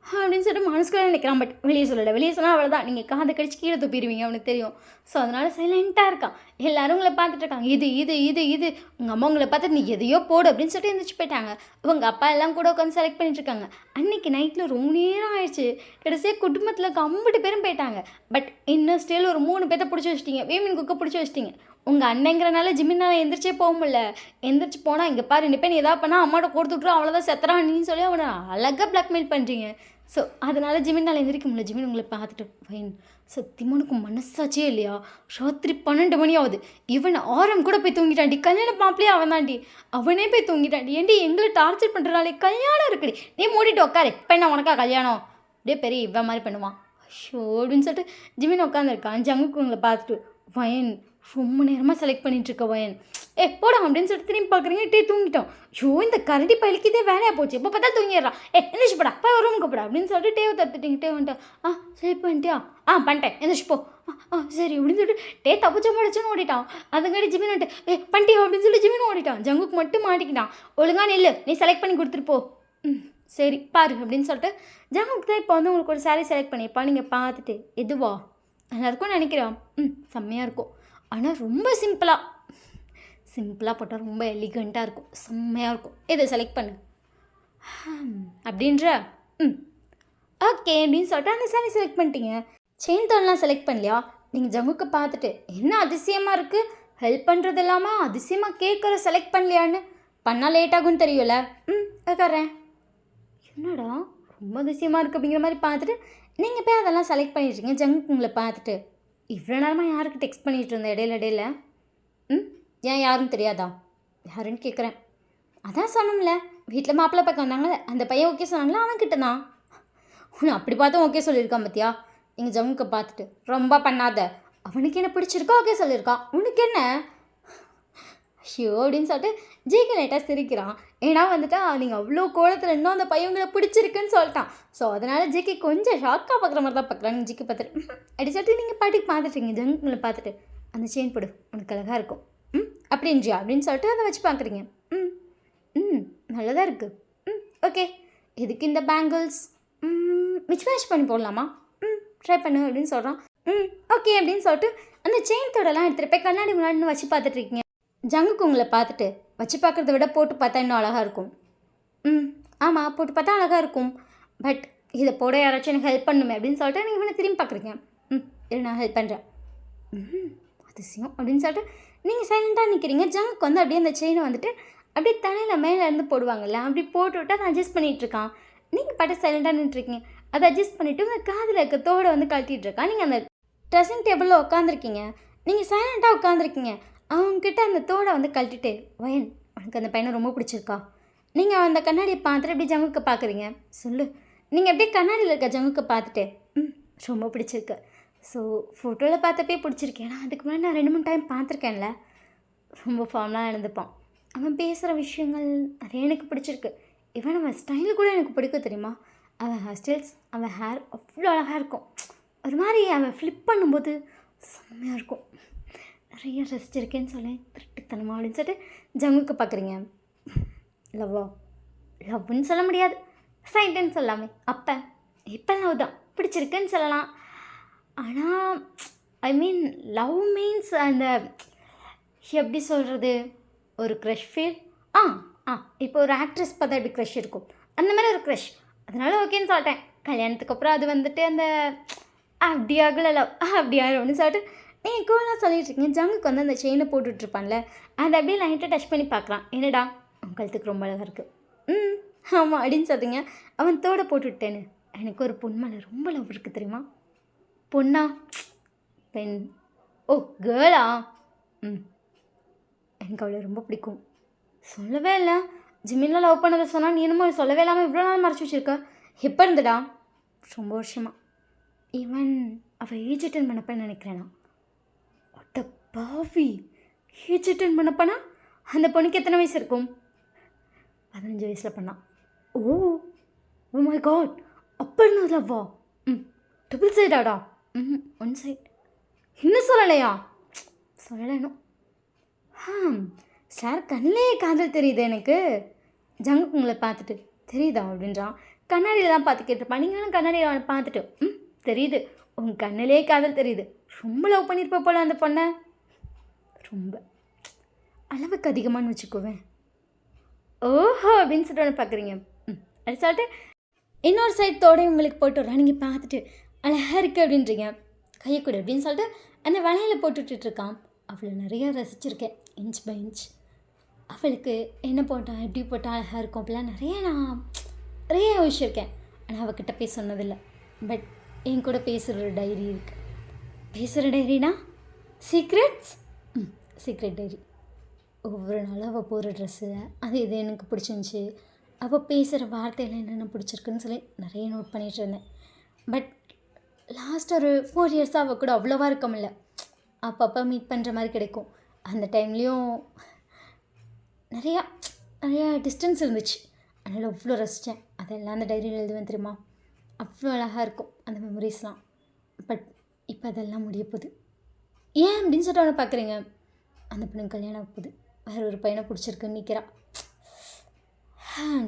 அப்படின்னு சொல்லிட்டு மனசுக்குள்ளே நினைக்கிறான். பட் வெளியே சொல்லலை. வெளியே சொன்னால் அவ்வளோ தான் நீங்கள் காதை கடிச்சு கீழே துப்பிடுவீங்க அவனுக்கு தெரியும். ஸோ அதனால் சைலண்ட்டாக இருக்கான். எல்லோரும் உங்களை பார்த்துட்டு இருக்காங்க. இது உங்கள் அம்மா உங்களை பார்த்துட்டு நீ எதையோ போடு அப்படின்னு சொல்லிட்டு எழுந்திரிச்சு போயிட்டாங்க. உங்கள் அப்பா எல்லாம் கூட உட்காந்து செலக்ட் பண்ணிட்டுருக்காங்க. அன்றைக்கி நைட்டில் ரொம்ப நேரம் ஆயிடுச்சு. கடைசியாக குடும்பத்தில் 50 பேரும் போயிட்டாங்க. பட் இன்னும் ஸ்டில் ஒரு 3 பேர்த்த பிடிச்சி வச்சிட்டிங்க. வீமின் குக்கை பிடிச்சி வச்சிட்டிங்க. உங்கள் அண்ணங்கிறனால ஜிம்மினால் எந்திரிச்சே போக முடியல. எந்திரிச்சு போனால் இங்கே பாரு இனிப்பே நீ எதாவது பண்ணால் அம்மாட்ட கொடுத்து விட்ருவோம் அவ்வளோதான் செத்துறான்னு சொல்லி அவனை அழகாக பிளாக்மெயில் பண்ணுறீங்க. ஸோ அதனால் ஜிமினால் எந்திரிக்க முடியல. ஜிமின் உங்களை பார்த்துட்டு ஃபைன் சத்தியமாக உனக்கு மனசாச்சியே இல்லையா? ராத்திரி 12 மணி ஆகுது. இவன் ஆரம் கூட போய் தூங்கிட்டாண்டி. கல்யாணம் மாப்பிளையே அவன் தாண்டி. அவனே போய் தூங்கிட்டாண்டி. ஏன்டி எங்களை டார்ச்சர் பண்ணுறனாலே கல்யாணம் இருக்குடி. நீ மூடிட்டு உட்காரு இப்போ என்ன உனக்கா கல்யாணம் அப்படியே பெரிய இவன் மாதிரி பண்ணுவான். ஷோ அப்படின்னு சொல்லிட்டு ஜிமின் உட்காந்துருக்கான். ஜங்குக்கு உங்களை பார்த்துட்டு வயன் ரொம்ப நேரமாக செலக்ட் பண்ணிகிட்ருக்க வயன் போடாம் அப்படின்னு சொல்லிட்டு திரும்பி பார்க்குறீங்க. தூங்கிட்டோம். ஷோ இந்த கரடி பயிலுக்கு இதே வேலையாக போச்சு. இப்போ பார்த்தா தூங்கிடுறான். எந்திரிச்சு போடா போய் ஒரு ரூமுக்கு போடா அப்படின்னு சொல்லிட்டு டேவை தத்துட்டிங்க. டே வந்துட்டா சரி பண்ணிட்டியா பண்ணிட்டேன் எந்திரிச்சு போ சரி அப்படின்னு சொல்லிட்டு தப்பிச்ச முடிச்சுன்னு ஓடிட்டான். அதுங்காடி ஜிமின் வந்துட்டு பண்ணிட்டியா அப்படின்னு சொல்லி ஜிமின் ஓடிட்டான். ஜங்குக்கு மட்டும் மாட்டிக்கிட்டான். ஒழுங்காக நில்லு நீ செலக்ட் பண்ணி கொடுத்துட்டு போ. சரி பாரு அப்படின்னு சொல்லிட்டு ஜங்குக்கு தான் இப்போ வந்து உங்களுக்கு ஒரு சாரீ செலக்ட் பண்ணிப்பா. நீங்கள் பார்த்துட்டு எதுவா நல்லாயிருக்கும்னு நினைக்கிறேன். செம்மையாக இருக்கும். ஆனால் ரொம்ப சிம்பிளாக போட்டால் ரொம்ப எலிகண்ட்டாக இருக்கும். செம்மையாக இருக்கும். இதை செலக்ட் பண்ணு அப்படின்ற ஓகே அப்படின்னு சொல்லிட்டு அந்த சாரீ செலக்ட் பண்ணிட்டீங்க. செயின் தோல்லாம் செலக்ட் பண்ணலையா? நீங்கள் ஜங்குக்கு பார்த்துட்டு என்ன அதிசயமாக இருக்குது ஹெல்ப் பண்ணுறது இல்லாமல் அதிசயமாக கேட்குற செலக்ட் பண்ணலையான்னு பண்ணால் லேட் ஆகும்னு தெரியும்ல. கேட்குறேன் என்னடா ரொம்ப அதிசயமாக இருக்குது அப்படிங்கிற மாதிரி பார்த்துட்டு நீங்கள் போய் அதெல்லாம் செலக்ட் பண்ணிட்டுருக்கீங்க. ஜங்குக்கு உங்களை பார்த்துட்டு இவ்வளோ நேரமாக யாருக்கு டெக்ஸ்ட் பண்ணிகிட்டு இருந்தேன் இடையில ஏன் யாருன்னு தெரியாதா? யாருன்னு கேட்குறேன். அதான் சொன்னோம்ல வீட்டில் மாப்பிள்ளை பக்கம் வந்தாங்களே அந்த பையன் ஓகே சொன்னாங்களா அவன்கிட்ட தான். உன்னை அப்படி பார்த்தா ஓகே சொல்லியிருக்கான் பார்த்தியா? எங்கள் ஜங்குக்கை பார்த்துட்டு ரொம்ப பண்ணாத அவனுக்கு என்ன பிடிச்சிருக்கோ ஓகே சொல்லியிருக்கான் உனக்கு என்ன ஐயோ அப்படின்னு சொல்லிட்டு ஜிகே லைட்டாக சிரிக்கிறான். ஏன்னா வந்துட்டா நீங்கள் அவ்வளோ கோலத்தில் இன்னும் அந்த பையங்களை பிடிச்சிருக்குன்னு சொல்லிட்டான். ஸோ அதனால் ஜிகே கொஞ்சம் ஷாக்காக பார்க்குற மாதிரி தான் பார்க்குறாங்க. ஜிகே பார்த்துட்டு அப்படி சொல்லிட்டு நீங்கள் பாட்டுக்கு பார்த்துட்டீங்க. ஜங்குங்களை பார்த்துட்டு அந்த செயின் போடு உனக்கு அழகாக இருக்கும் அப்படின்றியா அப்படின்னு சொல்லிட்டு அதை வச்சு பார்க்குறீங்க. நல்லதாக இருக்குது. ஓகே எதுக்கு இந்த பேங்கிள்ஸ் மிச் மேட்ச் பண்ணி போடலாமா? ட்ரை பண்ணு அப்படின்னு சொல்கிறான். ஓகே அப்படின்னு சொல்லிட்டு அந்த செயின் தோடெல்லாம் எடுத்துகிட்டு போய் கண்ணாடி முன்னாடி வச்சு பார்த்துட்ருக்கீங்க. ஜங்குக்கு உங்களை பார்த்துட்டு வச்சு பார்க்குறத விட போட்டு பார்த்தா இன்னும் அழகாக இருக்கும். ஆமாம் போட்டு பார்த்தா அழகாக இருக்கும். பட் இதை போட யாராச்சும் எனக்கு ஹெல்ப் பண்ணுமே அப்படின்னு சொல்லிட்டு நீங்கள் இவனை திரும்பி பார்க்குறீங்க. நான் ஹெல்ப் பண்ணுறேன். அதிசயம் அப்படின்னு சொல்லிட்டு நீங்கள் சைலண்ட்டாக நிற்கிறீங்க. ஜங்குக்கு வந்து அப்படியே அந்த செயினை வந்துட்டு அப்படியே தலையில் மேலே இருந்து போடுவாங்கள்ல அப்படி போட்டு விட்டு அதை அட்ஜஸ்ட் பண்ணிகிட்ருக்கான். நீங்கள் பாட்டு சைலண்ட்டாக நின்றுருக்கீங்க. அதை அட்ஜஸ்ட் பண்ணிவிட்டு உங்கள் காதில் இருக்க தோடை வந்து கழட்டிகிட்ருக்கான். நீங்கள் அந்த ட்ரெஸ்ஸிங் டேபிளில் உட்காந்துருக்கீங்க. நீங்கள் சைலண்ட்டாக உட்காந்துருக்கீங்க. அவங்கக்கிட்ட அந்த தோடை வந்து கழட்டிட்டு, வயன் உனக்கு அந்த பையனை ரொம்ப பிடிச்சிருக்கா? நீங்கள் அந்த கண்ணாடியை பார்த்துட்டு எப்படி ஜங்குக்க பார்க்குறீங்க சொல்லு. நீங்கள் அப்படியே கண்ணாடியில் இருக்க ஜங்குக்க பார்த்துட்டு ரொம்ப பிடிச்சிருக்கு. ஸோ ஃபோட்டோவில் பார்த்தப்பே பிடிச்சிருக்கு. ஏன்னா அதுக்கு முன்னாடி நான் 2-3 டைம் பார்த்துருக்கேன்ல. ரொம்ப ஃபார்மலாக நடந்துப்பான். அவன் பேசுகிற விஷயங்கள் நிறைய எனக்கு பிடிச்சிருக்கு. ஈவன் அவன் ஸ்டைலு கூட எனக்கு பிடிக்கும் தெரியுமா? அவன் ஹேர் ஸ்டைல்ஸ், அவன் ஹேர் அவ்வளோ அழகாக இருக்கும். ஒரு மாதிரி அவன் ஃப்ளிப் பண்ணும்போது செம்மையாக இருக்கும். நிறைய ரசிச்சிருக்கேன்னு சொல்லி திருட்டுத்தனமா அப்படின்னு சொல்லிட்டு ஜங்குக்கு பார்க்குறீங்க. லவ்வா? லவ்வுன்னு சொல்ல முடியாது, சைட்டுன்னு சொல்லாமே. இப்போ லவ் தான், பிடிச்சிருக்குன்னு சொல்லலாம். ஆனால் ஐ மீன் லவ் மீன்ஸ் அந்த எப்படி சொல்கிறது, ஒரு க்ரஷ் ஃபீல். இப்போ ஒரு ஆக்ட்ரஸ் பார்த்தா எப்படி க்ரஷ் இருக்கும், அந்த மாதிரி ஒரு க்ரஷ். அதனால ஓகேன்னு சொல்லிட்டேன். கல்யாணத்துக்கு அப்புறம் அது வந்துட்டு அந்த அப்படியாகல லவ் அப்படியாகும்னு சொல்லிட்டு நீங்கள் கூலாக சொல்லிட்டு இருக்கீங்க. ஜங்குக்கு வந்து அந்த செயினை போட்டுட்ருப்பான்ல, அதை அப்படியே லைட்டாக டச் பண்ணி பார்க்குறான். என்னடா உன் கழுத்துக்கு ரொம்ப அழகாக இருக்குது. ஆமாம் அப்படின்னு சொல்கிறீங்க. அவன் தோடை போட்டுவிட்டேன்னு. எனக்கு ஒரு பொண்ணு மேலே ரொம்ப லவ் இருக்குது தெரியுமா? பொண்ணா? பெண்? ஓ கேர்ளா? எனக்கு அவளை ரொம்ப பிடிக்கும். சொல்லவே இல்லை. ஜிம்மின்லாம் லவ் பண்ணதை சொன்னால் நீ என்னமோ சொல்லவே இல்லாமல் இவ்வளோ நாள் மறைச்சி வச்சுருக்க. எப்போ இருந்துடா? ரொம்ப வருஷமா. ஈவன் அவள் ஏஜ் அட்டன் பண்ணப்ப நினைக்கிறேண்ணா. ஒட்ட பாவி, ஏஜ் அட்டன் பண்ணப்பனா அந்த பொண்ணுக்கு எத்தனை வயசு இருக்கும்? 15 வயசில் பண்ணான். ஓ மை காட், அப்போ இருந்தது லவ்வா? டபுள் சைடாடா? One side. இன்னும் சொல்லலையா? சொல்லலைனோ. சார் கண்ணிலே காதல் தெரியுது எனக்கு. ஜங்குக்கு உங்களை பார்த்துட்டு தெரியுதா அப்படின்றான். கண்ணாடியில் தான் பார்த்து கேட்டிருப்பான். நீங்களும் கண்ணாடியில் அவனை பார்த்துட்டு தெரியுது, உங்கள் கண்ணிலே காதல் தெரியுது. ரொம்ப லவ் பண்ணியிருப்ப போல அந்த பொண்ணை. ரொம்ப அளவுக்கு அதிகமானு வச்சுக்குவேன். ஓஹோ அப்படின்னு சொல்லிட்டு ஒன்று பார்க்குறீங்க. அப்படி சொல்லிட்டு இன்னொரு சைட் தோட உங்களுக்கு போட்டு விட்றா. நீங்கள் பார்த்துட்டு அழகாக இருக்குது அப்படின்றீங்க. கையை கொடு அப்படின்னு சொல்லிட்டு அந்த வளையலை போட்டுட்ருக்கான். அவளை நிறைய ரசிச்சிருக்கேன், இன்ச் பை இன்ச். அவளுக்கு என்ன போட்டால் எப்படி போட்டால் அழகாக இருக்கும் அப்படிலாம் நிறைய யோசிச்சிருக்கேன். ஆனால் அவகிட்ட போய் சொன்னதில்லை. பட் என் கூட பேசுகிற ஒரு டைரி இருக்குது. பேசுகிற டைரினா சீக்ரெட்ஸ். Secret diary. ஒவ்வொரு நாளும் அவள் போகிற ட்ரெஸ்ஸு அது இது எனக்கு பிடிச்சிருந்துச்சி. அவள் பேசுகிற வார்த்தையில் என்னென்ன பிடிச்சிருக்குன்னு சொல்லி நிறைய நோட் பண்ணிகிட்டு இருந்தேன். பட் லாஸ்ட் ஒரு 4 இயர்ஸாக அவள் கூட அவ்வளோவா இருக்க முடியல. அப்பப்போ மீட் பண்ணுற மாதிரி கிடைக்கும். அந்த டைம்லேயும் நிறையா டிஸ்டன்ஸ் இருந்துச்சு. அதனால் அவ்வளோ ரசித்தேன். அதெல்லாம் அந்த டைரியில் எழுதுவேன் தெரியுமா? அவ்வளோ அழகாக இருக்கும் அந்த மெமரிஸ்லாம். பட் இப்போ அதெல்லாம் முடிய போகுது. ஏன் அப்படின்னு சொல்லிட்டு அவனை பார்க்குறீங்க. அந்த பொண்ணு கல்யாணம் ஆகுது, வேறு ஒரு பையனை பிடிச்சிருக்குன்னு நிற்கிறா.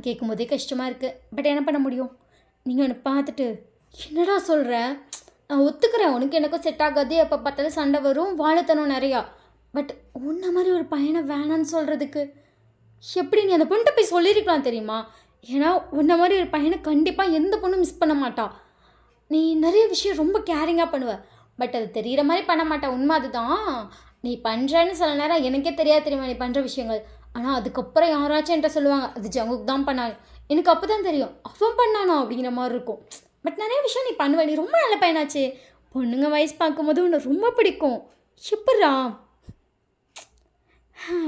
கேட்கும் போதே கஷ்டமாக இருக்குது. பட் என்ன பண்ண முடியும்? நீங்கள் அவனை பார்த்துட்டு என்னடா சொல்கிற, நான் ஒத்துக்கிறேன் உனக்கு எனக்கும் செட் ஆகாது, எப்போ பார்த்தாலும் சண்டை வரும், வாழைத்தனம் நிறையா. பட் உன்ன மாதிரி ஒரு பையனை வேணான்னு சொல்கிறதுக்கு எப்படி நீ அந்த பொண்ணுகிட்ட போய் சொல்லியிருக்கலாம் தெரியுமா? ஏன்னா உன்ன மாதிரி ஒரு பையனை கண்டிப்பாக எந்த பொண்ணும் மிஸ் பண்ண மாட்டா. நீ நிறைய விஷயம் ரொம்ப கேரிங்காக பண்ணுவ. பட் அது தெரிகிற மாதிரி பண்ண மாட்டா. உண்மை அதுதான். நீ பண்ணுறேன்னு சில நேரம் எனக்கே தெரியாது தெரியுமா நீ பண்ணுற விஷயங்கள். ஆனால் அதுக்கப்புறம் யாராச்சும் என்கிட்ட சொல்லுவாங்க அது ஜங்குக்கு தான் பண்ணாரு. எனக்கு அப்போ தான் தெரியும் அவன் பண்ணானா அப்படிங்கிற மாதிரி இருக்கும். பட் நிறைய விஷயம் நீ பண்ணுவ. நீ ரொம்ப நல்ல பையனாச்சு. பொண்ணுங்க வயசு பார்க்கும்போது உன்னை ரொம்ப பிடிக்கும். எப்பட்றா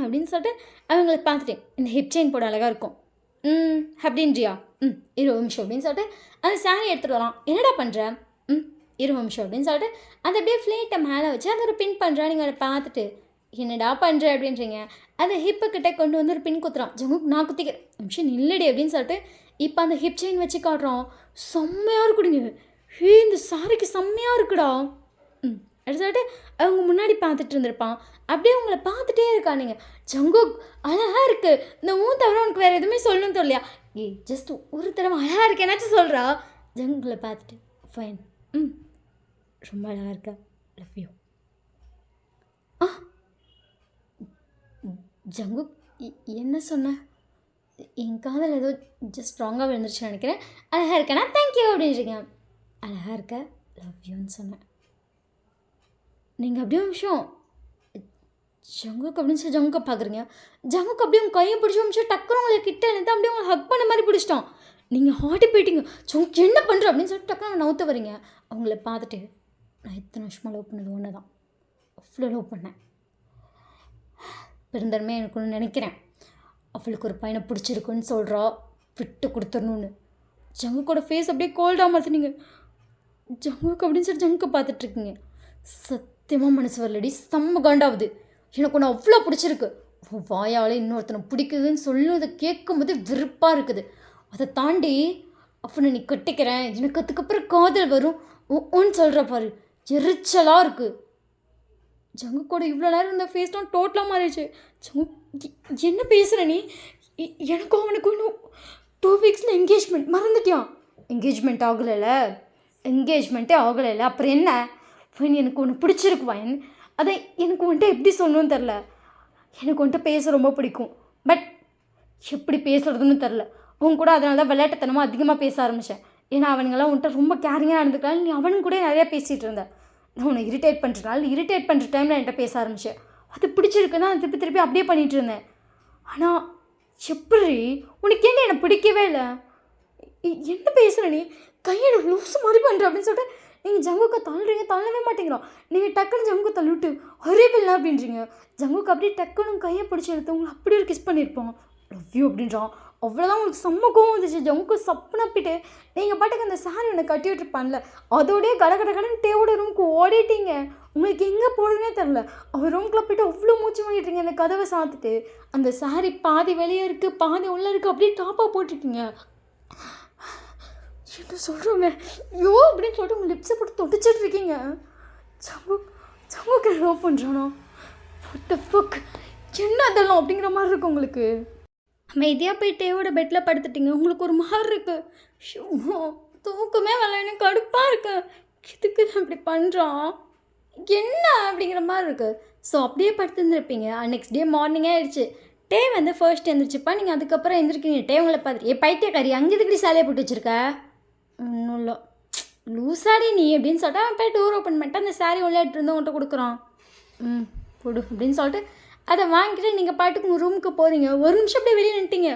அப்படின்னு சொல்லிட்டு அவங்கள பார்த்துட்டேன். இந்த ஹிப் செயின் போட அழகாக இருக்கும் அப்படின்றியா? 20 நிமிஷம் அப்படின்னு சொல்லிட்டு அந்த சாரி எடுத்துகிட்டு வரான். என்னடா பண்ணுற? 20 நிமிஷம் அப்படின்னு சொல்லிட்டு அதை அப்படியே ஃப்ளேட்டை மேலே வச்சு அதை ஒரு பின் பண்ணுறா. நீங்கள் அதை பார்த்துட்டு என்னடா பண்ணுற அப்படின்றீங்க. அதை ஹிப்புக்கிட்ட கொண்டு வந்து ஒரு பின் குத்துறான். ஜங்குக்கு நான் குத்திக்கிறேன் நிமிஷம் நில்லடி அப்படின்னு சொல்லிட்டு இப்போ அந்த ஹிப் செயின் வச்சு காட்டுறோம். செம்மையாக இருக்குடுங்க. இந்த சாரிக்கு செம்மையாக இருக்குடா. அப்படி சொல்லிட்டு அவங்க முன்னாடி பார்த்துட்டு இருந்திருப்பான். அப்படியே உங்களை பார்த்துட்டே இருக்கானுங்க. ஜங்குக் அழகாக இருக்குது, இந்த தவிர உனக்கு வேறு எதுவுமே சொல்லணும்னு தோல்லையா? ஜஸ்ட் ஒரு தடவை அழகாக இருக்கு என்னாச்சும் சொல்கிறா. ஜங்குகளை பார்த்துட்டு ஃபைன், ரொம்ப அழகாக இருக்கா, லவ் யூ. ஜங்குக் என்ன சொன்ன? என் காதல் ஏதோ ஜஸ்ட் ஸ்ட்ராங்காக விழுந்துருச்சுன்னு நினைக்கிறேன். அழகாக இருக்கேனா தேங்க்யூ அப்படின்றீங்க. அழகாக இருக்க லவ் யூன்னு சொன்னேன். நீங்கள் அப்படியே நிமிஷம் ஜங்குக்கு அப்படின்னு சொல்லி ஜங்குக்கை பார்க்குறீங்க. ஜங்குக்கு அப்படியே உங்கள் கையை பிடிச்ச நிமிஷம் டக்குனு உங்களை கிட்ட இருந்து அப்படியே உங்களை ஹக் பண்ண மாதிரி பிடிச்சிட்டான். நீங்கள் ஹார்ட்டி போயிட்டீங்க. ஜங்கு என்ன பண்ணுற அப்படின்னு சொல்லிட்டு டக்குனு நவுத்த வரீங்க. அவங்கள பார்த்துட்டு நான் இத்தனை வருஷமாக லவ் பண்ணது ஒன்று தான், அவ்வளோ லவ் பண்ணேன். பெருந்தன்மை எனக்கு ஒன்று நினைக்கிறேன். அவளுக்கு ஒரு பையனை பிடிச்சிருக்குன்னு சொல்கிறா, விட்டு கொடுத்துடணுன்னு. ஜங்குக்கோட ஃபேஸ் அப்படியே கோல்டாக மாற்றினீங்க. ஜங்குக்கு அப்படின்னு சொல்லி ஜங்குக்கு பார்த்துட்ருக்கீங்க. சத்தியமாக மனசு வரலடி, செம்ம காண்டாகுது. எனக்கு ஒன்று அவ்வளோ பிடிச்சிருக்கு. வாயால் இன்னொருத்தனை பிடிக்குதுன்னு சொல்லுவதை கேட்கும்போது வெறுப்பாக இருக்குது. அதை தாண்டி அவனை நீ கட்டிக்கிறேன், எனக்கு அதுக்கப்புறம் காதல் வரும் ஒன்னு சொல்கிற பாரு, எரிச்சலாக இருக்குது. ஜங்குக்கோட இவ்வளோ நேரம் இந்த ஃபேஸ்லாம் டோட்டலாக மாறிடுச்சு. ஜங்கு என்ன பேசுகிற நீ? எனக்கும் அவனுக்கு இன்னும் 2 வீக்ஸில் என்கேஜ்மெண்ட். மறந்துட்டியான்? என்கேஜ்மெண்ட்டே ஆகலைல்ல, அப்புறம் என்ன? ஃபைன், எனக்கு ஒன்று பிடிச்சிருக்கு வயன். அதை எனக்கு வந்துட்டு எப்படி சொல்லணும்னு தெரில. எனக்கு வந்துட்டு பேச ரொம்ப பிடிக்கும், பட் எப்படி பேசுகிறதுன்னு தெரில. உன் கூட அதனால தான் விளையாட்டுத்தனமாக அதிகமாக பேச ஆரம்பித்தேன். ஏன்னா அவனுங்கெல்லாம் வந்துட்டு ரொம்ப கேரிங்காக நடந்துக்கலாம். நீ அவனுக்கு கூட நிறையா பேசிகிட்டு இருந்த. நான் உன்னை இரிட்டேட் பண்ணுற டைமில் என்கிட்ட பேச ஆரம்பித்தேன். அது பிடிச்சிருக்குன்னா திருப்பி அப்படியே பண்ணிகிட்டு இருந்தேன். ஆனால் எப்படி உனக்கு என்ன என்னை பிடிக்கவே இல்லை? என்ன பேசுகிற நீ? கையை லூஸ் மாதிரி பண்ணுற அப்படின்னு சொல்லிட்டு நீங்கள் ஜங்குக்கை தள்ளவே மாட்டேங்கிறோம். நீங்கள் டக்குன்னு ஜங்குக்கு தள்ளிவிட்டு ஒரே பிள்ளை அப்படின்றீங்க. ஜங்குக்கு அப்படியே டக்குன்னு கையை பிடிச்சி எடுத்து உங்களை அப்படி ஒரு கிஸ் பண்ணியிருப்போம். லவ் யூ அப்படின்றான். அவ்வளோதான் உங்களுக்கு செம்ம கோவம் வந்துச்சு. ஜங்குக்கு சப்புனப்பிட்டு நீங்கள் பாட்டுக்கு அந்த சாரி ஒன்று கட்டி விட்டுருப்பான்ல, அதோடய கடன்னு டேவோட ரூமுக்கு ஓடிட்டீங்க. உங்களுக்கு எங்கே போடுறதுனே தெரில. அவர் ரூம்குள்ளே போய்ட்டு அவ்வளோ மூச்சு வாங்கிட்டுருங்க. அந்த கதவை சாத்துட்டு அந்த சாரி பாதி வெளியே இருக்குது, பாதி உள்ளே இருக்குது, அப்படியே டாப்பாக போட்டிருக்கீங்க. என்ன சொல்கிறோங்க யோ அப்படின்னு சொல்லிட்டு உங்கள் லிப்ஸை போட்டு தொட்டிச்சிட்டு இருக்கீங்க. ஜங்குக்கு லவ் பண்ணுறானோ? வாட் தி ஃபக், என்ன அதெல்லாம் அப்படிங்கிற மாதிரி இருக்குது உங்களுக்கு. அமைதியாக போய் டேவோட பெட்டில் படுத்துட்டீங்க. உங்களுக்கு ஒரு மாதிரி இருக்குது. ஷோ, தூக்கமே வரல, எனக்கு கடுப்பாக இருக்கு. இதுக்கு அப்படி பண்ணுறான் என்ன அப்படிங்கிற மாதிரி இருக்குது. ஸோ அப்படியே படுத்துருந்துருப்பீங்க. நெக்ஸ்ட் டே மார்னிங்கே ஆயிடுச்சு. டே வந்து ஃபர்ஸ்ட் எழுந்திரிச்சிப்பா, நீங்கள் அதுக்கப்புறம் எழுந்திருக்கீங்க. டே உங்களை பார்த்துட்டு பைத்தியக்காரி அங்கே இதுக்கடி சாலையை போட்டு வச்சுருக்க? ஒன்றும் இல்லை, லூசாடி நீ அப்படின்னு சொல்லிட்டு அவன் போய் டோர் ஓப்பன் பண்ணிட்டு அந்த சாரி உள்ளே எடுத்துருந்து உன்கிட்ட கொடுக்குறான். கொடு அப்படின்னு சொல்லிட்டு அதை வாங்கிட்டு நீங்கள் பாட்டுக்கு உங்கள் ரூமுக்கு போகிறீங்க. ஒரு நிமிஷம் அப்படியே வெளியே நின்ட்டீங்க.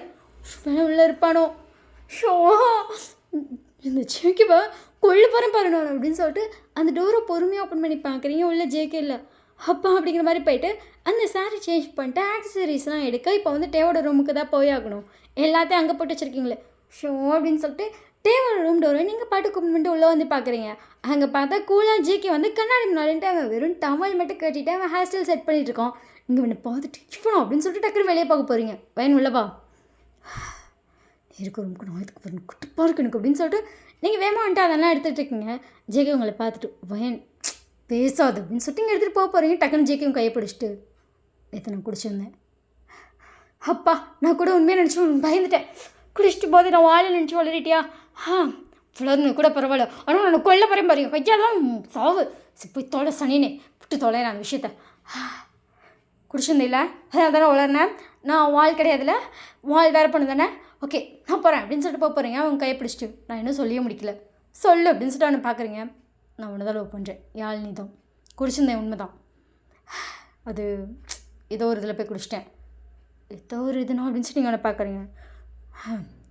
உள்ளே இருப்பானோ, ஷோ இந்த ஜேகேவா கொள்ளு போகிறேன் பாருண்ணா அப்படின்னு சொல்லிட்டு அந்த டோரை பொறுமையாக ஓப்பன் பண்ணி பார்க்குறீங்க. உள்ள ஜேகே இல்லை. அப்பா அப்படிங்கிற மாதிரி போயிட்டு அந்த சாரி சேஞ்ச் பண்ணிட்டு ஆக்சசரிஸ்லாம் எடுக்க இப்போ வந்து டேவோட ரூமுக்கு தான் போய் ஆகணும். எல்லாத்தையும் அங்கே போட்டு வச்சுருக்கீங்களே. ஷோ அப்படின்னு சொல்லிட்டு டேவோட ரூம் டோரை நீங்கள் பாட்டுக்கு ஓப்பன் பண்ணிட்டு உள்ளே வந்து பார்க்குறீங்க. அங்கே பார்த்தா கூலாக ஜேகே வந்து கண்ணாடி முன்னாடின்ட்டு அவன் வெறும் டவல் மட்டும் கட்டிட்டு அவன் ஹேர் ஸ்டைல் செட் பண்ணிட்டு இருக்கான். இங்கே உன்னை பார்த்துட்டு இவனும் அப்படின்னு சொல்லிட்டு டக்குன்னு வெளியே பார்க்க போகிறீங்க. வயன் உள்ளவா இருக்கு ரூமுக்கு நான் இதுக்கு பாருங்க குட்டுப்பாக இருக்கு எனக்கு அப்படின்னு சொல்லிட்டு நீங்கள் வேகமாக வந்துட்டு அதெல்லாம் எடுத்துகிட்டு இருக்கீங்க. ஜேகே உங்களை பார்த்துட்டு வயன் பேசாது அப்படின்னு சொல்லிட்டு இங்கே எடுத்துகிட்டு போக போகிறீங்க. டக்குன்னு ஜேகேவும் கையை பிடிச்சிட்டு நேற்று நான் குடிச்சிருந்தேன். அப்பா நான் கூட உண்மையாக நினச்சி பயந்துட்டேன். குடிச்சிட்டு போது நான் வாழை நினச்சி வளரிட்டியா? இவ்வளோன்னு கூட பரவாயில்ல, ஆனால் நான் கொல்ல போகிறேன் பாருங்க. கையாதான் சாவு போய் தொலை சனினே விட்டு தொலைறேன் அந்த விஷயத்த. குடிச்சிருந்தே இல்லை அதான் தானே வளர்னேன். நான் வால் கிடையாதுல்ல, வால் வேறு பண்ணு தானே. ஓகே நான் போகிறேன் அப்படின்னு சொல்லிட்டு போக போகிறீங்க. அவங்க கையை பிடிச்சிட்டு நான் இன்னும் சொல்லியே முடிக்கல, சொல்லு அப்படின்னு சொல்லிட்டு அவனை பார்க்குறீங்க. நான் உன்னை தான் லவ் பண்ணுறேன் யாழ், நீ தான் குடிச்சிருந்தேன் உண்மை தான். அது ஏதோ ஒரு இதில் போய் குடிச்சிட்டேன், ஏதோ ஒரு இதுனா அப்படின்னு சொல்லி நீங்கள் அவனை பார்க்குறீங்க.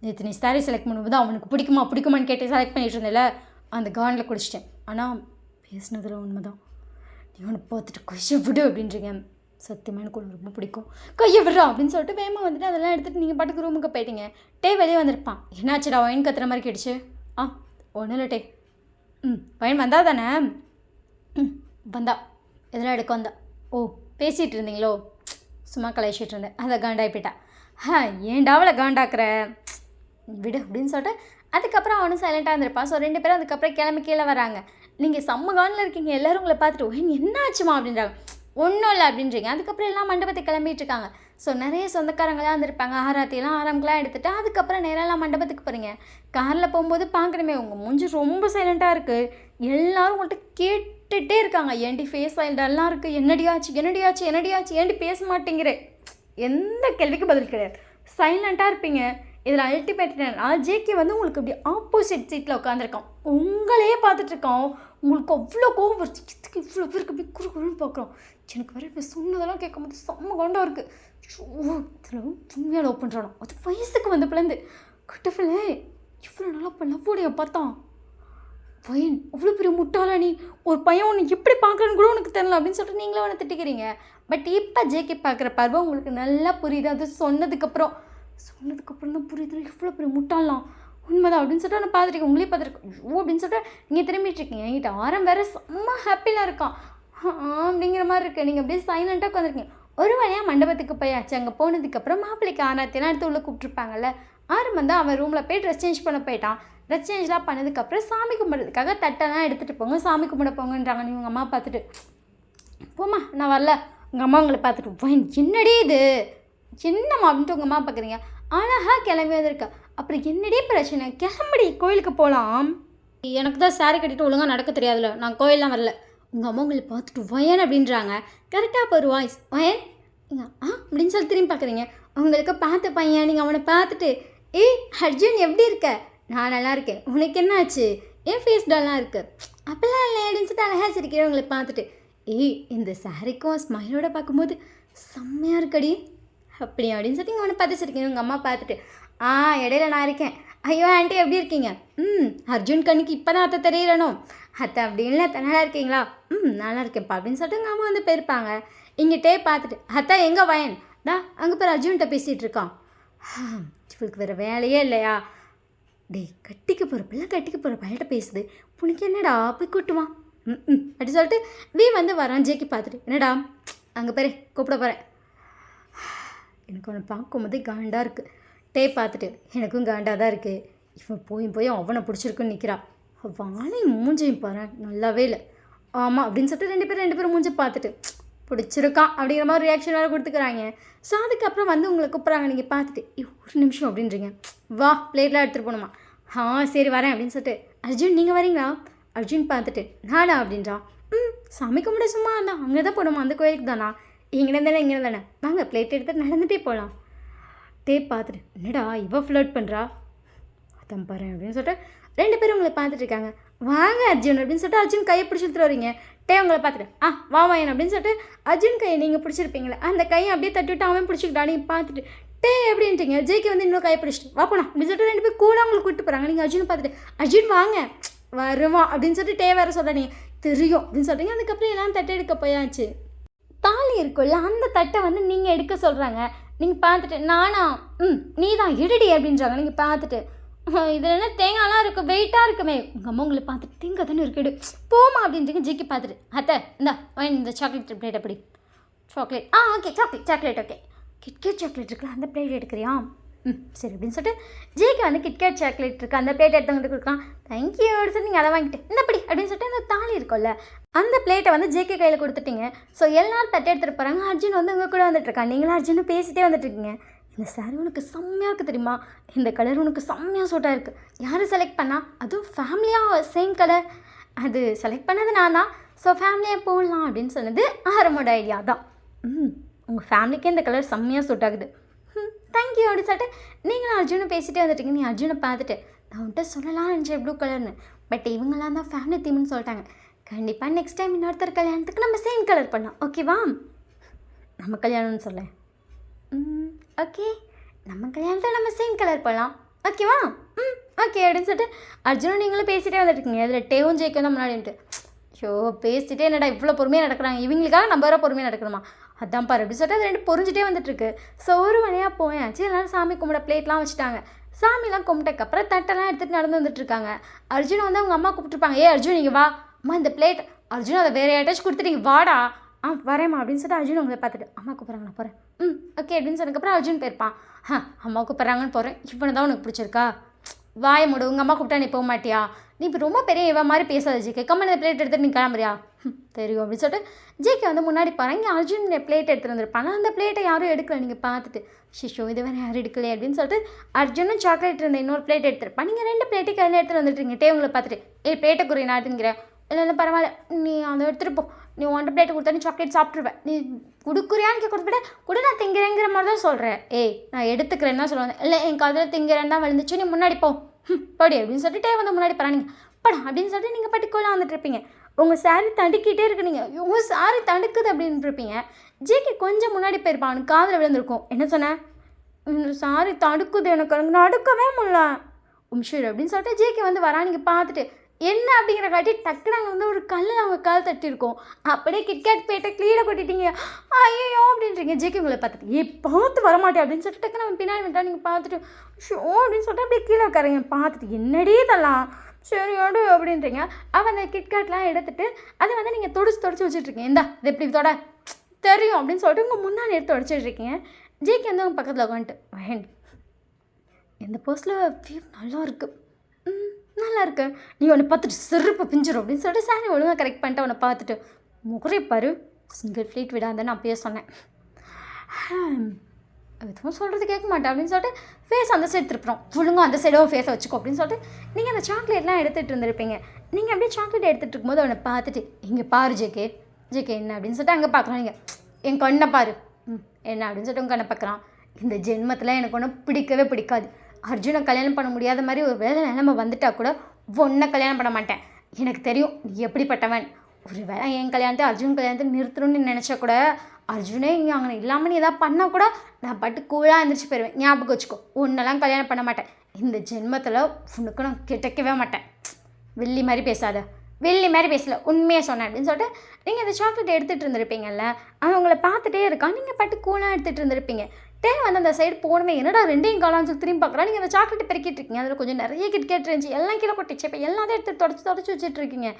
நேற்று நீ சாரி செலக்ட் பண்ணும்போது அவனுக்கு பிடிக்குமான்னு கேட்டு செலக்ட் பண்ணிட்டு இருந்தேன்ல, அந்த கானில் குடிச்சிட்டேன். ஆனால் பேசினதில் உண்மை தான். நீ அவனை பார்த்துட்டு கையை விடு அப்படின்றீங்க. சத்தியமாக எனக்கு ஒன்று ரொம்ப பிடிக்கும், கையை விடுறா அப்படின்னு சொல்லிட்டு வேகமாக வந்துட்டு அதெல்லாம் எடுத்துகிட்டு நீங்கள் பாட்டுக்கு ரூமுக்கு போயிட்டீங்க. டே வெளியே வந்திருப்பான். என்னாச்சுடா வயன் கத்துற மாதிரி கேட்டுச்சு? ஒன்றும் இல்லை டே. வயன் வந்தா தானே? வந்தா இதெல்லாம் எடுக்க வந்தா. ஓ பேசிகிட்டு இருந்தீங்களோ? சும்மா கலாய்ச்சிட்டு இருந்தேன், அதை காண்டாகி போயிட்டா. ஏன்டா அவளை காண்டாக்குற விடு அப்படின்னு சொல்லிட்டு அதுக்கப்புறம் அவனும் சைலண்ட்டாக இருந்திருப்பான். ஸோ 2 பேரும் அதுக்கப்புறம் கிளம்பி கீழே வராங்க. நீங்கள் செம்ம கானில் இருக்கீங்க. எல்லோரும் உங்களை பார்த்துட்டு ஓ என்ன ஆச்சுமா அப்படின்றாங்க. ஒன்றும் இல்லை அப்படின்றீங்க. அதுக்கப்புறம் எல்லாம் மண்டபத்தை கிளம்பிட்டு இருக்காங்க. ஸோ நிறைய சொந்தக்காரங்களாம் வந்திருப்பாங்க. ஆராத்தியெல்லாம் ஆரம்பங்களாம் எடுத்துகிட்டு அதுக்கப்புறம் நேரெல்லாம் மண்டபத்துக்கு போகிறீங்க. காரில் போகும்போது பார்க்கணுமே உங்கள் மூஞ்சி ரொம்ப சைலண்ட்டாக இருக்குது. எல்லோரும் உங்கள்கிட்ட கேட்டுகிட்டே இருக்காங்க. ஏன்டி ஃபேஸ் சைலண்டாக இருக்குது, என்னடியாச்சு ஏன்டி பேச மாட்டேங்கிறே. எந்த கேள்விக்கு பதில் கிடையாது, சைலண்ட்டாக இருப்பீங்க. இதில் அல்டிமேட் ஜேகே வந்து உங்களுக்கு இப்படி ஆப்போசிட் சீட்டில் உட்காந்துருக்கான். உங்களையே பார்த்துட்ருக்கான். உங்களுக்கு அவ்வளோ கோவம் வருது. இதுக்கு இவ்வளோ பேருக்கு அப்படி குறுன்னு பார்க்குறோம். எனக்கு வேறு இப்போ சொன்னதெல்லாம் கேட்கும்போது செம்ம காண்டாக இருக்குது. இதில் உண்மையாக லவ் பண்ணுறானோ? அது வயசுக்கு வந்த பிள்ளைந்து கட்டஃபில்லே இவ்வளோ நல்லா இப்போ லவ்வோடைய பார்த்தான். பையன் அவ்வளோ பெரிய முட்டாளா நீ, ஒரு பையன் உன்னை எப்படி பார்க்குறன்னு கூட உனக்கு தெரியல அப்படின்னு சொல்லிட்டு நீங்களே உன்னை திட்டிக்கிறீங்க. பட் இப்போ ஜேகே பார்க்குற பார்வை உங்களுக்கு நல்லா புரியுது. அது சொன்னதுக்கப்புறம் தான் புரியுது எவ்வளோ பெரிய முட்டாளாம், உண்மைதான் அப்படின்னு சொல்லிட்டு அவனை பார்த்துருக்கேன். உங்களே பார்த்துருக்கேன். ஐயோ அப்படின்னு சொல்லிட்டு நீங்கள் திரும்பிட்டு இருக்கீங்க. என்கிட்ட ஆரம் வேறு செம்ம ஹாப்பியாக இருக்கான் அப்படிங்கிற மாதிரி இருக்குது. நீங்கள் அப்படியே சைலண்ட்டாக உட்காந்துருக்கீங்க. ஒரு வழியாக மண்டபத்துக்கு போயாச்சு. அங்கே போனதுக்கப்புறம் மாப்பிள்ளைக்கு ஆராத்தியெல்லாம் எடுத்து உள்ளே கூப்பிட்ருப்பாங்கல்ல. ஆரம் வந்து அவன் ரூமில் போய் ட்ரெஸ் சேஞ்ச் பண்ண போயிட்டான். ட்ரெஸ் சேஞ்ச்லாம் பண்ணதுக்கப்புறம் சாமி கும்பிட்றதுக்காக தட்டெல்லாம் எடுத்துகிட்டு போங்க, சாமி கும்பிட போங்கன்றாங்க. நீங்கள் உங்கள் அம்மா பார்த்துட்டு போம்மா நான் வரல. உங்கள் அம்மா உங்களை பார்த்துட்டு என்னடி இது என்னம்மா அப்படின்ட்டு உங்கள் அம்மா பார்க்குறீங்க. அழகாக கிளம்பி வந்திருக்கா. அப்புறம் என்னடி பிரச்சனை, கிளம்படி கோயிலுக்கு போகலாம். எனக்கு தான் சாரி கட்டிட்டு ஒழுங்காக நடக்க தெரியாதுல்ல, நான் கோயிலெலாம் வரல. உங்கள் அம்மா உங்களை பார்த்துட்டு வயன் அப்படின்றாங்க. கரெக்டாக இப்போ ஒரு வாய்ஸ் வயன் நீங்கள் அப்படின்னு சொல்லி திரும்பி பார்க்குறீங்க. உங்களுக்கு பார்த்த பையன், நீங்கள் அவனை பார்த்துட்டு ஏய் அர்ஜுன் எப்படி இருக்க, நான் நல்லா இருக்கேன், உனக்கு என்ன ஆச்சு, என் ஃபேஸ் டல்லாக இருக்குது அப்போல்லாம் இல்லை அப்படின்னு சொல்லிட்டு அழகாக சிரிக்கிறேன். உங்களை பார்த்துட்டு ஏய் இந்த சாரிக்கும் ஸ்மைலோட பார்க்கும்போது செம்மையாக இருக்கடி அப்படியா அப்படின்னு சொல்லிட்டு இங்கே அவனை பார்த்து சிரிக்கணும். உங்கள் அம்மா பார்த்துட்டு இடையில நான் இருக்கேன். ஐயோ ஆண்டி எப்படி இருக்கீங்க? அர்ஜுன் கண்ணுக்கு இப்போ தான் அத்தை தெரியணும். அத்தை அப்படின்னு இல்லை, நல்லா இருக்கீங்களா? நல்லா இருக்கேன்ப்பா அப்படின்னு சொல்லிட்டு எங்கள் அம்மா வந்து போயிருப்பாங்க. இங்கிட்டே பார்த்துட்டு அத்தை எங்கே வயன் அங்கே பேர் அர்ஜுன்கிட்ட பேசிகிட்டு இருக்கான். இவளுக்கு வேறு வேலையே இல்லையா? டேய் கட்டிக்க போகிற பையன்கிட்ட பேசுது, உனக்கு என்னடா போய் கூட்டுவான் அப்படி சொல்லிட்டு வந்து வரான். ஜேக்கி பார்த்துட்டு என்னடா அங்கே பேர் கூப்பிட போகிறேன். எனக்கு அவனை பார்க்கும்போதே காண்டாக இருக்குது. பார்த்துட்டு எனக்கும் காண்டாக தான் இருக்குது. இவன் போய் அவனை பிடிச்சிருக்குன்னு நிற்கிறா. வாழையும் மூஞ்சையும் பாரு நல்லாவே இல்லை. ஆமாம் அப்படின்னு சொல்லிட்டு ரெண்டு பேரும் மூஞ்சி பார்த்துட்டு பிடிச்சிருக்கான் அப்படிங்கிற மாதிரி ரியாக்ஷன் வேறு கொடுத்துக்கிறாங்க. ஸோ அதுக்கப்புறம் வந்து உங்களை கூப்பிட்றாங்க. நீங்கள் பார்த்துட்டு ஒரு நிமிஷம் அப்படின்றீங்க. வா பிளேட்லாம் எடுத்துகிட்டு போகணுமா? சரி வரேன் அப்படின்னு சொல்லிட்டு அர்ஜுன் நீங்கள் வரீங்களா? அர்ஜுன் பார்த்துட்டு நானா அப்படின்றான். சாமி கும்பிட சும்மா இருந்தா அங்கே தான் போகணுமா, அந்த கோயிலுக்கு தானா? இங்கே தானே வாங்க பிளேட் எடுத்து நடந்துகிட்டே போகலாம். பார்த்துட்டு என்னடா இவ ஃப்ளர்ட் பண்ணுறா, அதான் பாரு அப்படின்னு சொல்லிட்டு ரெண்டு பேரும் உங்களை பார்த்துட்டு இருக்காங்க. வாங்க அர்ஜுன் அப்படின்னு சொல்லிட்டு அர்ஜுன் கையை பிடிச்சிட்டு வரீங்க. உங்களை பார்த்துட்டு வா வாயன் அப்படின்னு சொல்லிட்டு அர்ஜுன் கையை நீங்கள் பிடிச்சிருப்பீங்களே அந்த கையை அப்படியே தட்டிவிட்டு அவன் பிடிச்சிக்கிட்டா. நீங்கள் பார்த்துட்டு எப்படின்ட்டீங்க. ஜேக்கு வந்து இன்னும் கையை பிடிச்சிட்டு வா போனா அப்படின்னு சொல்லிட்டு ரெண்டு பேர் கூட அவங்களை கூப்பிட்டு போகிறாங்க. நீங்கள் அர்ஜுன் பார்த்துட்டு அர்ஜுன் வாங்க வருவான் அப்படின்னு சொல்லிட்டு வேறு சொல்கிறீங்க தெரியும் அப்படின்னு சொல்கிறீங்க. அதுக்கப்புறம் எல்லாம் தட்டை எடுக்க போயாச்சு. தாலி இருக்குல்ல அந்த தட்டை வந்து நீங்கள் எடுக்க சொல்கிறாங்க. நீங்கள் பார்த்துட்டு நானா நீ தான் எடுடி அப்படின்றாங்க. நீங்கள் பார்த்துட்டு இதில் என்ன தேங்காய்லாம் இருக்குது வெயிட்டாக இருக்குமே. உங்கள் அம்மா உங்களை பார்த்துட்டு தேங்காய் தானே இருக்குது போமா அப்படின்றீங்க. ஜிக்கி பார்த்துட்டு அத்தை இந்த சாக்லேட் பிளேட் அப்படி chocolate okay chocolate okay KitKat chocolate இருக்குல்ல அந்த பிளேட் எடுக்கிறியா? சரி அப்படின்னு சொல்லிட்டு ஜேக்கு வந்து கிட்கேட் சாக்லேட் இருக்குது அந்த பிளேட் எடுத்தவங்கிட்ட கொடுக்கலாம். தேங்க்யூ அப்படின்னு சொல்லி நீங்கள் அதை வாங்கிட்டு இந்தப்படி அப்படின்னு சொல்லிட்டு அந்த தாலி இருக்கும்ல அந்த பிளேட்டை வந்து ஜேகே கையில் கொடுத்துட்டீங்க. ஸோ எல்லாரும் தட்டை எடுத்துகிட்டு போகிறாங்க. அர்ஜுன் வந்து உங்கள் கூட வந்துட்டுருக்காங்க. நீங்களும் அர்ஜுனும் பேசிகிட்டே வந்துட்டுருக்கீங்க. இந்த சாரி உனக்கு செம்மையாக இருக்குது தெரியுமா, இந்த கலர் உனக்கு செம்மையாக சூட்டாக இருக்குது. யார் செலக்ட் பண்ணா? அதுவும் ஃபேமிலியாக சேம் கலர். அது செலக்ட் பண்ணது நான் தான். ஸோ ஃபேமிலியாக போடலாம் அப்படின்னு சொன்னது ஆரமோட ஐடியா தான். உங்கள் ஃபேமிலிக்கே இந்த கலர் செம்மையாக சூட் ஆகுது. தேங்க்யூ அப்படின்னு சொல்லிட்டு நீங்களும் அர்ஜுனும் பேசிகிட்டே வந்துட்டீங்க. நீ அர்ஜுனை பார்த்துட்டு நான் உன்கிட்ட சொல்லலாம்னு நினச்சேன் ப்ளூ கலர்னு, பட் இவங்களாம் தான் ஃபேமிலி தீம்னு சொல்லிட்டாங்க. கண்டிப்பாக நெக்ஸ்ட் டைம் இன்னொருத்தர் கல்யாணத்துக்கு நம்ம சேம் கலர் பண்ணலாம் ஓகேவா? நம்ம கல்யாணம்னு சொல்ல ஓகே நம்ம கல்யாணத்தில் நம்ம சேம் கலர் பண்ணலாம் ஓகேவா? ஓகே அப்படின்னு சொல்லிட்டு அர்ஜுனும் நீங்களும் பேசிகிட்டே வந்துட்டுருக்கீங்க. அதில் டேவும் ஜெயிக்கும் தான் முன்னாடின்ட்டு பேசிகிட்டே என்னடா இவ்வளோ பொறுமையாக நடக்கிறாங்க, இவங்களுக்காக நம்ம வேறு பொறுமையாக நடக்கணுமா? அதான் பாரு அப்படி சொல்லிட்டு அது ரெண்டு பொறிஞ்சிட்டே வந்துட்டுருக்கு. ஸோ ஒரு வழியாக போயாச்சு. எல்லோரும் சாமி கும்பிட பிளேட்லாம் வச்சுட்டாங்க. சாமிலாம் கும்பிட்டக்கப்புறம் தட்டெல்லாம் எடுத்துகிட்டு நடந்து வந்துட்டுருக்காங்க. அர்ஜுன் வந்து அவங்க அம்மா கூப்பிட்டுருப்பாங்க. அர்ஜுன் நீங்கள் வா அம்மா இந்த பிளேட் அர்ஜுன் அதை வேறு யார்ட்டாச்சும் கொடுத்துட்டீங்க வாடா. வரேம்மா அப்படின்னு சொல்லிட்டு அர்ஜுன் உங்களை பார்த்துட்டு அம்மா கூப்பிட்றாங்க நான் போகிறேன். ஓகே அப்படின்னு சொன்னதுக்கப்புறம் அர்ஜுன் போயிருப்பான். அம்மா கூப்பிட்றாங்கன்னு போகிறேன். இவனை தான் உனக்கு பிடிச்சிருக்கா? வாய மூடு, உங்கள் அம்மா கூப்பிட்டா நீ போக மாட்டியா? நீ இப்போ ரொம்ப பெரிய இவன் மாதிரி பேசாத ஜேகே, கம்மன் இந்த பிளேட் எடுத்துகிட்டு நீ கிளம்புறியா? தெரியும் அப்படின்னு சொல்லிட்டு ஜேகே வந்து முன்னாடி போகிறேன். இங்கே அர்ஜுன் பிளேட் எடுத்துகிட்டு வந்துருப்பாங்க. அந்த பிளேட்டை யாரும் எடுக்கல. நீங்கள் பார்த்துட்டு ஷிஷோ இது வேறு யாரும் எடுக்கலையே அப்படின்னு சொல்லிட்டு அர்ஜுனும் சாக்லேட் இருந்த இன்னொரு பிளேட் எடுத்துருப்பான். நீங்கள் ரெண்டு பிளேட்டை கையில் எடுத்துகிட்டு வந்துட்டுருங்க. உங்களை பார்த்துட்டு பிளேட்டை குறி நான் எடுத்துங்கிறேன். இல்லை பரவாயில்ல நீ அதை எடுத்துகிட்டு போ, நீ ஒன்றை பிளேட்டு கொடுத்தா நீ சாக்லேட் சாப்பிட்ருவேன், நீ கொடுக்குறியான்னு கொடுத்துட்டு கூட நான் திங்கிறேங்கிற மாதிரி தான் சொல்கிறேன். நான் எடுத்துக்கிறேன்னு தான் சொல்லுவேன். இல்லை என் காதில் திங்கிறேன்னு தான் விழுந்துச்சு, நீ முன்னாடி போ படி அப்படின்னு சொல்லிட்டு வந்து முன்னாடி போகிறாங்க. படா அப்படின்னு சொல்லிட்டு நீங்கள் பட்டிக்குள்ளே வந்துட்டு இருப்பீங்க. உங்கள் சாரி தடுக்கிட்டே இருக்கு. நீங்கள் உங்கள் சாரி தடுக்குது அப்படின்னு இருப்பீங்க. ஜேகே கொஞ்சம் முன்னாடி போயிருப்பான். அவனுக்கு காதில் விழுந்திருக்கும். என்ன சொன்னேன்? சாரி தடுக்குது எனக்கு, எனக்கு நடக்கவே முடியல உம்ஷூர் அப்படின்னு சொல்லிட்டு ஜேகே வந்து வரா. நீங்கள் பார்த்துட்டு என்ன அப்படிங்கிற காட்டி டக்குனு அங்கே வந்து ஒரு கல்லில் அவங்க கால் தட்டியிருக்கோம். அப்படியே கிட்கேட் போயிட்டு கீழே கொட்டிட்டீங்க. ஐயோ அப்படின்றீங்க. ஜேகே உங்களை பார்த்துட்டு பார்த்து வரமாட்டேன் அப்படின்னு சொல்லிட்டு டக்குனு அவன் பின்னாடி வந்துட்டா. நீங்கள் பார்த்துட்டு ஷோ அப்படின்னு சொல்லிட்டு அப்படியே கீழே உட்காருங்க. பார்த்துட்டு என்னடி இதெல்லாம் சரி ஓடு அப்படின்றீங்க. அவன் அந்த கிட்கேட்லாம் எடுத்துகிட்டு அதை வந்து நீங்கள் தொடச்சி வச்சுட்ருக்கீங்க. இந்தா இது எப்படி தொட தெரியும் அப்படின்னு சொல்லிட்டு உங்கள் முன்னாடி எடுத்து உடச்சிட்ருக்கீங்க. ஜேகே வந்து அவங்க பக்கத்தில் உட்காந்துட்டு வேண்டி இந்த போஸ்ட்டில் வியூ நல்லா இருக்குது, நல்லா இருக்கு, நீ உன்னை பார்த்துட்டு செருப்பு பிஞ்சிடும் அப்படின்னு சொல்லிட்டு சாரி ஒழுங்காக கரெக்ட் பண்ணிட்டு அவனை பார்த்துட்டு முகரை பாரு சிங்கிள் ஃப்ளீட் விடாதுன்னு அப்பயே சொன்னேன். எதுவும் சொல்கிறது கேட்க மாட்டேன் அப்படின்னு சொல்லிட்டு ஃபேஸ் அந்த சைடு திருப்புறோம். ஒழுங்காக அந்த சைடோ ஃபேஸை வச்சுக்கோ அப்படின்னு சொல்லிட்டு நீங்கள் அந்த சாக்லேட்லாம் எடுத்துகிட்டு இருந்திருப்பீங்க. நீங்கள் அப்படியே சாக்லேட் எடுத்துகிட்டு இருக்கும்போது அவனை பார்த்துட்டு இங்கே பாரு ஜேகே என்ன அப்படின்னு சொல்லிட்டு அங்கே பார்க்குறோம். நீங்கள் என் கண்ணை பாரு என்ன அப்படின்னு சொல்லிட்டு உங்கள் கண்ணை பார்க்குறான். இந்த ஜென்மத்தில் எனக்கு ஒன்றும் பிடிக்கவே பிடிக்காது. அர்ஜுனை கல்யாணம் பண்ண முடியாத மாதிரி ஒரு வேலை நிலைமை வந்துட்டா கூட ஒன்றை கல்யாணம் பண்ண மாட்டேன். எனக்கு தெரியும் நீ எப்படிப்பட்டவன். ஒரு வேளை என் கல்யாணத்தை அர்ஜுன் கல்யாணத்தை நிறுத்தணும்னு நினச்சா கூட அர்ஜுனே இங்கே அங்கே இல்லாமல் நீ எதாவது பண்ணால் கூட நான் பட்டு கூழாக எழுந்திரிச்சு போயிடுவேன். ஞாபகம் வச்சுக்கோ, உன்னெல்லாம் கல்யாணம் பண்ண மாட்டேன். இந்த ஜென்மத்தில் உனக்கு நான் கிடைக்கவே மாட்டேன். வெள்ளி மாதிரி பேசாத, வெள்ளி மாதிரி பேசல, உண்மையாக சொன்னேன் அப்படின்னு சொல்லிட்டு நீங்கள் இந்த சாக்லேட் எடுத்துகிட்டு இருந்திருப்பீங்கல்ல. அவன் உங்களை பார்த்துட்டே இருக்கான். நீங்கள் பட்டு கூழாக எடுத்துகிட்டு இருந்திருப்பீங்க. வந்து அந்த சைடு போனவே என்னடா ரெண்டையும் காலான்னு சொல்லி திரும்பி பார்க்குறா. நீங்கள் அந்த சாக்லேட் பெருக்கிட்டு இருக்கீங்க. அதில் கொஞ்சம் நிறைய கிட்கேட் இருந்துச்சு. எல்லாம் கீழே கொட்டிச்சு. இப்போ எல்லாத்தையும் எடுத்து தொடச்சி வச்சுட்ருக்கீங்க.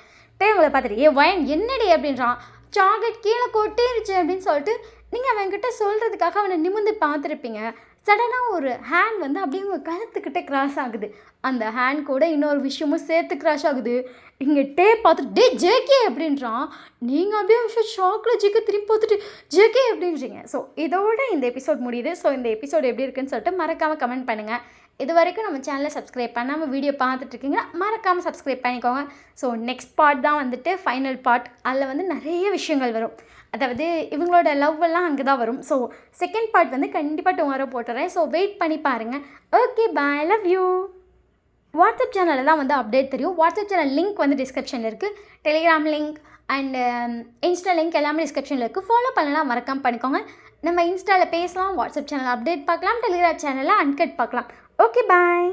உங்களை பார்த்துட்டு வயன் என்னடி அப்படின்றான். சாக்லேட் கீழே கொட்டிருச்சு அப்படின்னு சொல்லிட்டு நீங்கள் அவன்கிட்ட சொல்கிறதுக்காக அவனை நிமிர்ந்து பார்த்துருப்பீங்க. சடனாக ஒரு ஹேண்ட் வந்து அப்படியே உங்கள் கழுத்துக்கிட்டே கிராஸ் ஆகுது. அந்த ஹேண்ட் கூட இன்னொரு விஷயமும் சேர்த்து கிராஷ் ஆகுது. இங்கே பார்த்துட்டு ஜேகே அப்படின்றான். நீங்கள் அப்படியே விஷயம் ஷாக்கில் ஜேகே திரும்பி பார்த்துட்டு ஜேகே அப்படின்றீங்க. ஸோ இதோட இந்த எபிசோட் முடியுது. ஸோ இந்த எபிசோட் எப்படி இருக்குன்னு சொல்லிட்டு மறக்காமல் கமெண்ட் பண்ணுங்கள். இது வரைக்கும் நம்ம சேனலை சப்ஸ்கிரைப் பண்ணாமல் வீடியோ பார்த்துட்ருக்கீங்கன்னா மறக்காமல் சப்ஸ்கிரைப் பண்ணிக்கோங்க. ஸோ நெக்ஸ்ட் பார்ட் தான் வந்துட்டு ஃபைனல் பார்ட். அதில் வந்து நிறைய விஷயங்கள் வரும். அதாவது இவங்களோட லவ் எல்லாம் அங்கே தான் வரும். ஸோ செகண்ட் பார்ட் வந்து கண்டிப்பாக டுமாரோ போட்டுறேன். ஸோ வெயிட் பண்ணி பாருங்கள். Okay bye, love you. WhatsApp சேனலில் தான் வந்து அப்டேட் தெரியும். வாட்ஸ்அப் சேனல் லிங்க் வந்து டிஸ்கிரிப்ஷனில் இருக்குது. Telegram link and Insta link எல்லாமே டிஸ்கிரிப்ஷனில் இருக்குது. ஃபாலோ பண்ணலாம், மறக்காமல் பண்ணிக்கோங்க. நம்ம இன்ஸ்டாவில் பேசலாம், வாட்ஸ்அப் சேனல் அப்டேட் பார்க்கலாம், டெலிகிராம் சேனலில் அன்கட் பார்க்கலாம். Okay bye.